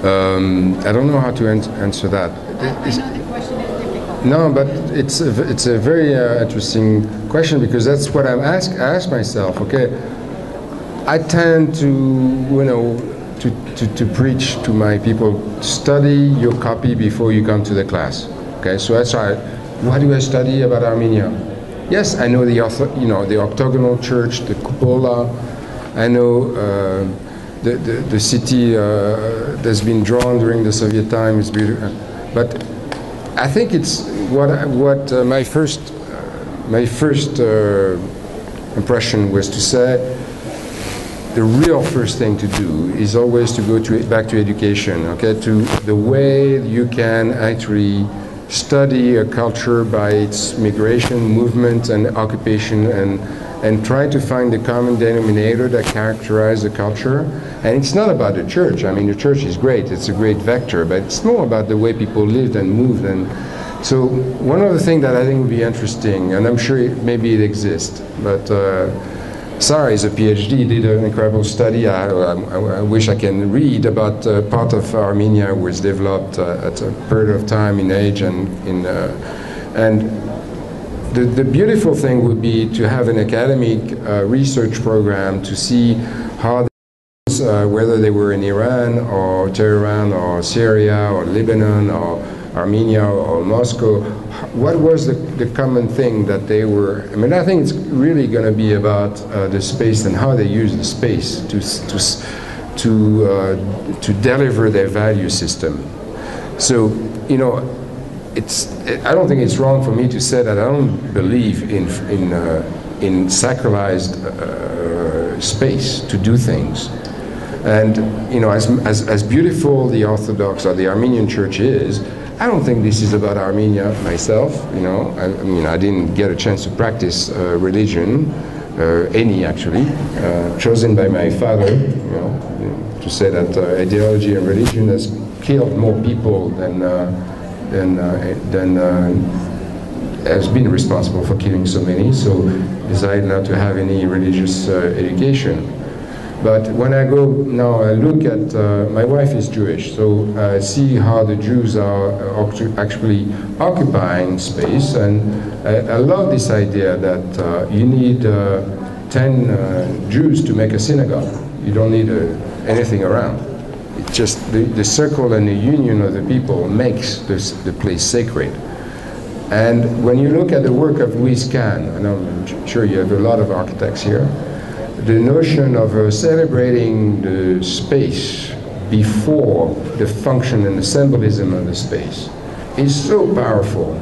I don't know how to answer that. I know the question is difficult. No, but it's a very interesting question, because that's what I ask myself. Okay, I tend to, you know, to preach to my people, study your copy before you come to the class. Okay, so that's why. What do I study about Armenia? Yes, I know the octagonal church, the cupola. I know the city that's been drawn during the Soviet time is beautiful. But I think it's what my first impression was to say. The real first thing to do is always to go back to education. Okay, to the way you can actually study a culture by its migration, movement, and occupation, and try to find the common denominator that characterizes the culture. And it's not about the church. I mean, the church is great. It's a great vector, but it's more about the way people lived and moved. And so one of the things that I think would be interesting, and I'm sure maybe it exists, but Sarah is a PhD, did an incredible study. I wish I can read about part of Armenia was developed at a period of time in age and the beautiful thing would be to have an academic research program to see how whether they were in Iran or Tehran or Syria or Lebanon or Armenia or Moscow, what was the common thing that they were? I mean, I think it's really going to be about the space and how they use the space to deliver their value system. So, you know, I don't think it's wrong for me to say that I don't believe in sacralized space to do things. And, you know, as beautiful the Orthodox or the Armenian church is, I don't think this is about Armenia myself, you know. I mean, I didn't get a chance to practice religion, any actually, chosen by my father, you know, to say that ideology and religion has killed more people than has been responsible for killing so many, so decided not to have any religious education. But when I go now, I look at, my wife is Jewish, so I see how the Jews are actually occupying space, and I love this idea that you need 10 Jews to make a synagogue. You don't need anything around. It's just the circle and the union of the people makes the place sacred. And when you look at the work of Louis Kahn, and I'm sure you have a lot of architects here, the notion of celebrating the space before the function and the symbolism of the space is so powerful.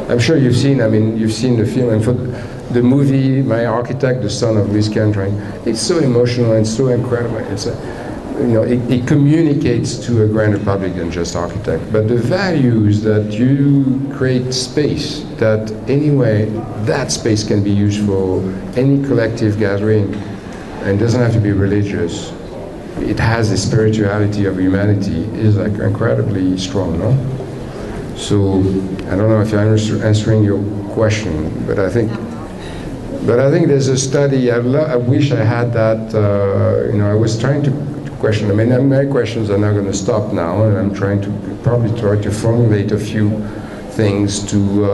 I'm sure you've seen the film, and for the movie, My Architect, the son of Louis Cantrain, it's so emotional and so incredible. It communicates to a grander public than just architect. But the values that you create space, that anyway, that space can be used for any collective gathering, and doesn't have to be religious. It has the spirituality of humanity, is like incredibly strong, no? So I don't know if I'm answering your question, but I think there's a study. I wish I had that. I was trying to question. I mean, my questions are not going to stop now, and I'm trying to formulate a few things to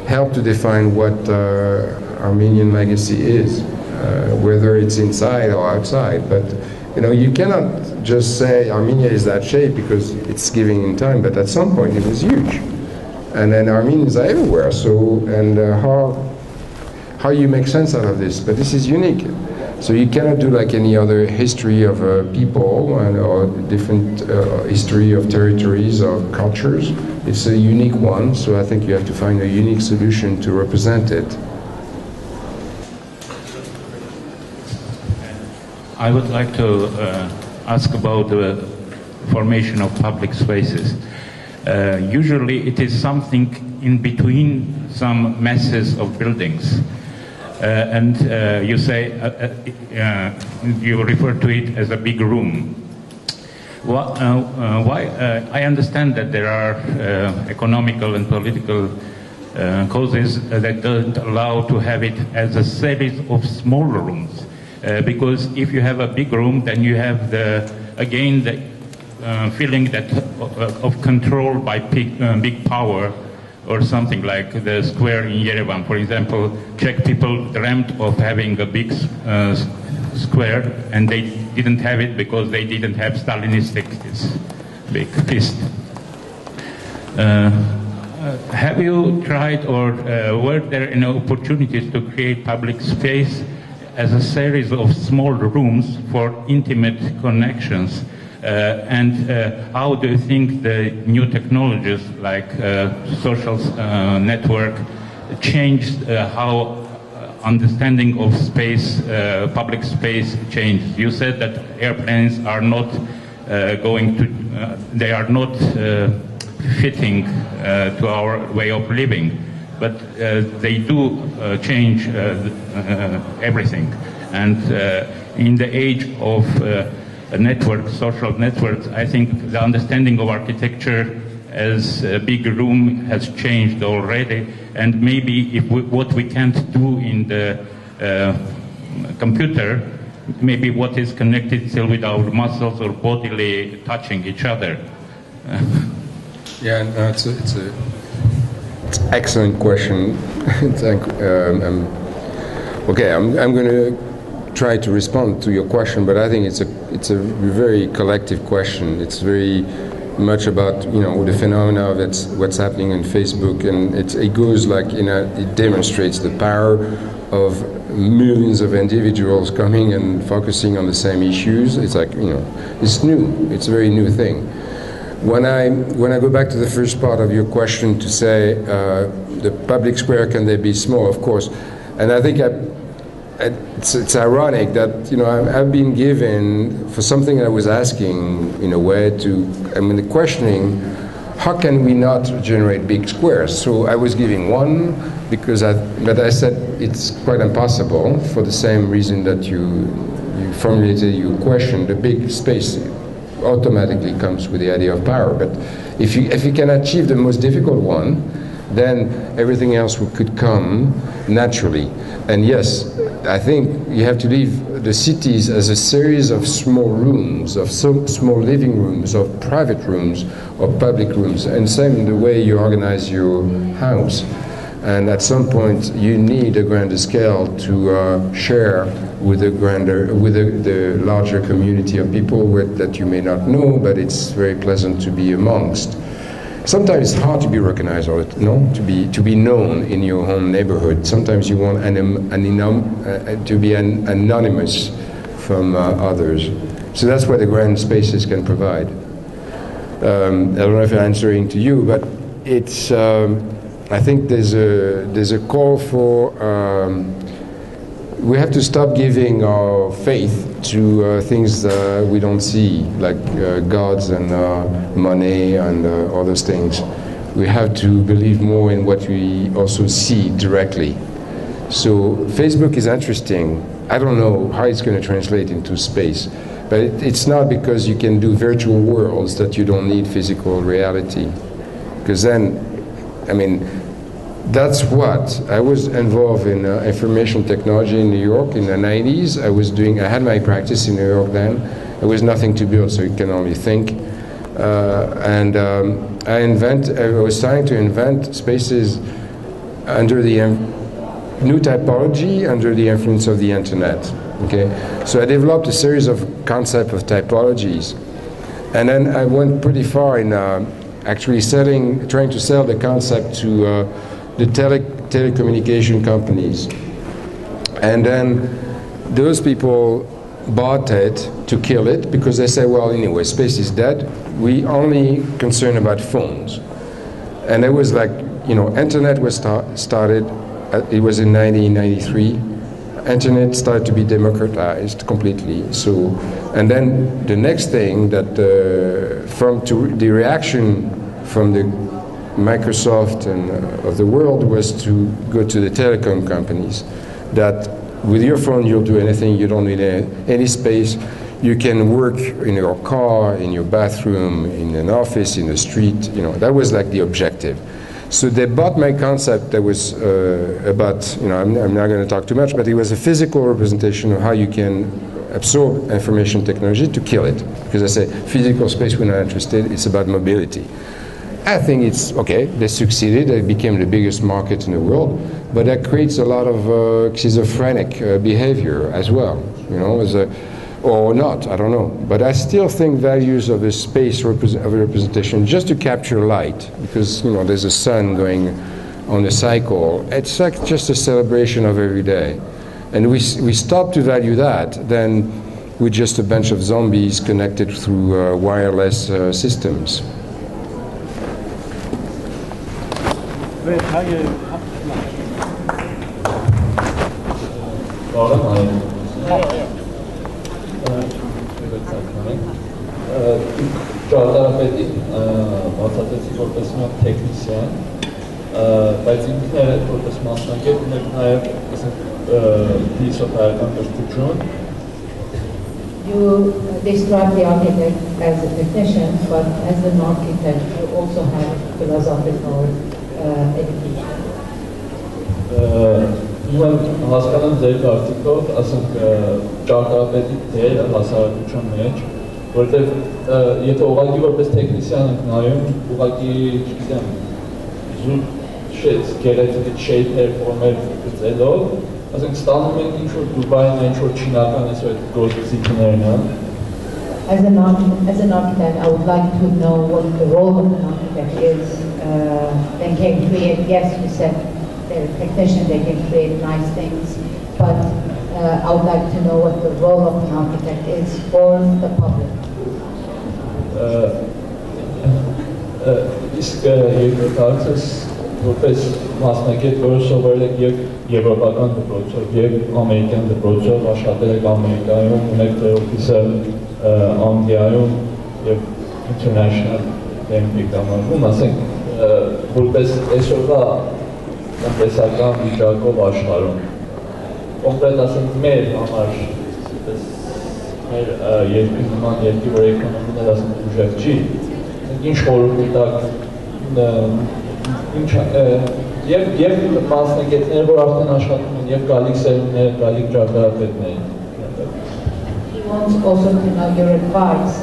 help to define what Armenian legacy is, whether it's inside or outside. But you cannot just say Armenia is that shape because it's giving in time. But at some point, it was huge, and then Armenians are everywhere. So how you make sense out of this? But this is unique. So you cannot do like any other history of people or different history of territories or cultures. It's a unique one, so I think you have to find a unique solution to represent it. I would like to ask about the formation of public spaces. Usually it is something in between some masses of buildings. You say, you refer to it as a big room. Why? I understand that there are economical and political causes that don't allow to have it as a series of smaller rooms. Because if you have a big room, then you have the feeling that of control by big power, or something like the square in Yerevan. For example, Czech people dreamt of having a big square, and they didn't have it because they didn't have Stalinistic big fist. Have you tried, or were there any opportunities to create public space as a series of small rooms for intimate connections? How do you think the new technologies like social network changed how understanding of space, public space changed? You said that airplanes are not they are not fitting to our way of living, but they do change everything. And in the age of social networks, I think the understanding of architecture as a big room has changed already, and maybe what we can't do in the computer, maybe what is connected still with our muscles or bodily touching each other. Yeah, no, it's an excellent question. Okay, I'm going to try to respond to your question, but I think it's a very collective question. It's very much about the phenomena of what's happening on Facebook, and it goes like it demonstrates the power of millions of individuals coming and focusing on the same issues. It's like it's new. It's a very new thing. When I go back to the first part of your question to say the public square, can they be small? Of course, and I think it's ironic that I've been given for something I was asking in a way the questioning, how can we not generate big squares? So I was giving one but I said it's quite impossible for the same reason that you formulated your question. The big space automatically comes with the idea of power, but if you can achieve the most difficult one, then everything else could come naturally. And yes, I think you have to leave the cities as a series of small rooms, of small living rooms, of private rooms, of public rooms, and same in the way you organize your house. And at some point, you need a grander scale to share with the larger community of people that you may not know, but it's very pleasant to be amongst. Sometimes it's hard to be recognized or to be known in your own neighborhood. Sometimes you want to be anonymous from others. So that's what the grand spaces can provide. I don't know if I'm answering to you, but it's I think there's a call for we have to stop giving our faith to things we don't see, like gods and money and all those things. We have to believe more in what we also see directly. So Facebook is interesting. I don't know how it's going to translate into space, but it's not because you can do virtual worlds that you don't need physical reality. Because then, I mean, that's what I was involved in information technology in New York in the 90s. I had my practice in New York then. There was nothing to build, so you can only think. I was trying to invent spaces under the new typology under the influence of the internet. Okay, so I developed a series of concepts of typologies, and then I went pretty far in actually trying to sell the concept to the telecommunication companies, and then those people bought it to kill it because they say, well, anyway, space is dead. We only concern about phones, and it was like, you know, internet was started. It was in 1993. Internet started to be democratized completely. So, and then the next thing that the reaction from the Microsoft and of the world was to go to the telecom companies. That with your phone you'll do anything. You don't need any space. You can work in your car, in your bathroom, in an office, in the street. You know, that was like the objective. So they bought my concept that was about, you know, I'm not going to talk too much, but it was a physical representation of how you can absorb information technology to kill it. Because I say, physical space, we're not interested, it's about mobility. I think it's okay, they succeeded, they became the biggest market in the world, but that creates a lot of schizophrenic behavior as well, you know, or not, I don't know. But I still think values of a space of a representation just to capture light, because, you know, there's a sun going on a cycle. It's like just a celebration of every day. And we stop to value that, then we're just a bunch of zombies connected through wireless systems. Ճարտարապետի բացատրեցի որպես մի տեխնիսիան, բայց ինքն էլ որպես մասնագետ ուներ նաև փիլիսոփայական կրթություն. You describe the architect as a technician, but as an architect you also have philosophical education. Ուրեմն հասկանամ ձեր կարծիքով, ասենք ճարտարապետի դերը հասարակության մեջ, որտեղ եթե ուղղակի որպես տեխնիսիան ենք նայում, ուղղակի, չգիտեմ, զուտ գեղեցիկ շեյփեր, ֆորմեր գծելով, ասենք ստանում ենք ինչ-որ Դուբային, ինչ-որ չինական այս այդ գործիքներն են։ As an architect, I would like to know what the role of an architect is. They can create, yes, you said they're a technician, they can create nice things, but I would like to know what the role of an architect is for the public. Իսկ երկրորդ հարցս որպես մասնագետ, որը սովորել եք և եվրոպական դպրոցով, և ամերիկյան դպրոցով, աշխատել եք Ամերիկայում, ունեք թեոփիսը Անգլիայում և international դեմպիկամարվում, ասենք, որպես այսօրվա տնտեսական վիճակով աշխարհում, կոնկրետ ասենք մեր համար, մեր երկրի նման երկրի, որ էկոնոմին էլ ասենք ուժեղ չի, ինչ խորհուրդ և մասնագետներ, որ արդեն աշխատում են, և գալիք սերունդներ, գալիք ճարտարապետներ։ He wants also to know your advice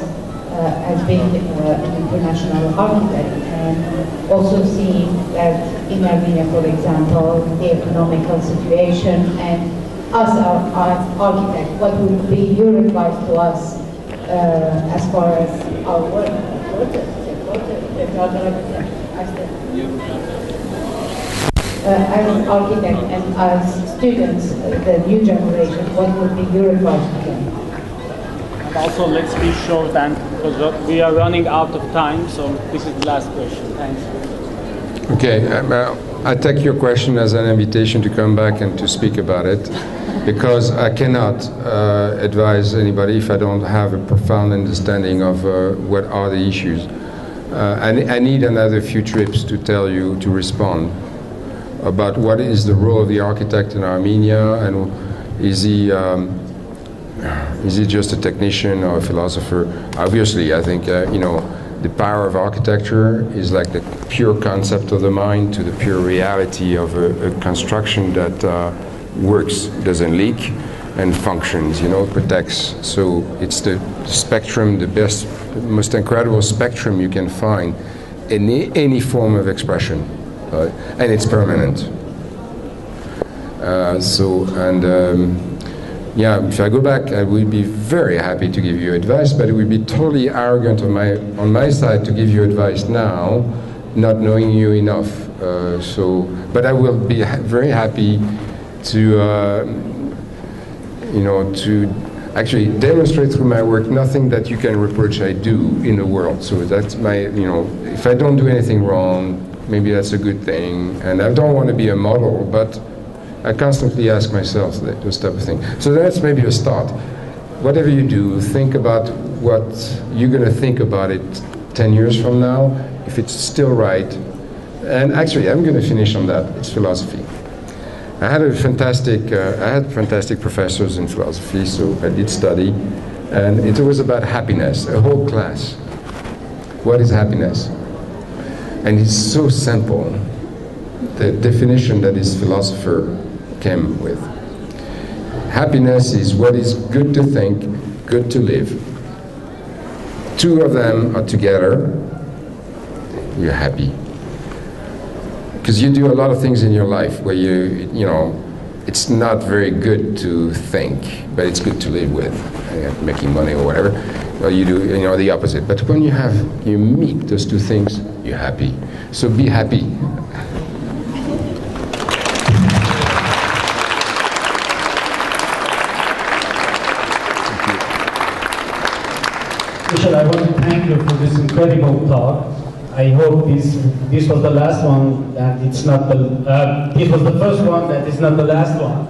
as being an international architect, and also seeing that in Armenia, for example, the economical situation, and us, our architect, what would be your advice to us as far as our work? As an architect and as students, the new generation, what would be your advice to them? And also, let's be short, and because we are running out of time, so this is the last question. Thanks. Okay, I take your question as an invitation to come back and to speak about it, because I cannot advise anybody if I don't have a profound understanding of what are the issues. I need another few trips to tell you, to respond about what is the role of the architect in Armenia, and is he just a technician or a philosopher? Obviously, I think, you know, the power of architecture is like the pure concept of the mind to the pure reality of a construction that works, doesn't leak, and functions, you know, protects. So it's the spectrum, the best, most incredible spectrum you can find in any form of expression, and it's permanent. Yeah, if I go back, I would be very happy to give you advice, but it would be totally arrogant on my side to give you advice now, not knowing you enough. But I will be very happy to, you know, to actually demonstrate through my work nothing that you can reproach I do in the world. So that's my, you know, if I don't do anything wrong, maybe that's a good thing. And I don't want to be a model, but I constantly ask myself those type of things. So that's maybe a start. Whatever you do, think about what you're going to think about it 10 years from now, if it's still right. And actually, I'm going to finish on that. It's philosophy. I had fantastic professors in philosophy, so I did study, and it was about happiness, a whole class. What is happiness? And it's so simple, the definition that this philosopher came with. Happiness is what is good to think, good to live. Two of them are together, you're happy. Because you do a lot of things in your life where you know, it's not very good to think, but it's good to live with, making money or whatever. Or you do, you know, the opposite. But when you meet those two things, you're happy. So be happy. Michel, I want to thank you for this incredible talk. I hope this was the last one, and it's not the. This was the first one, that is not the last one.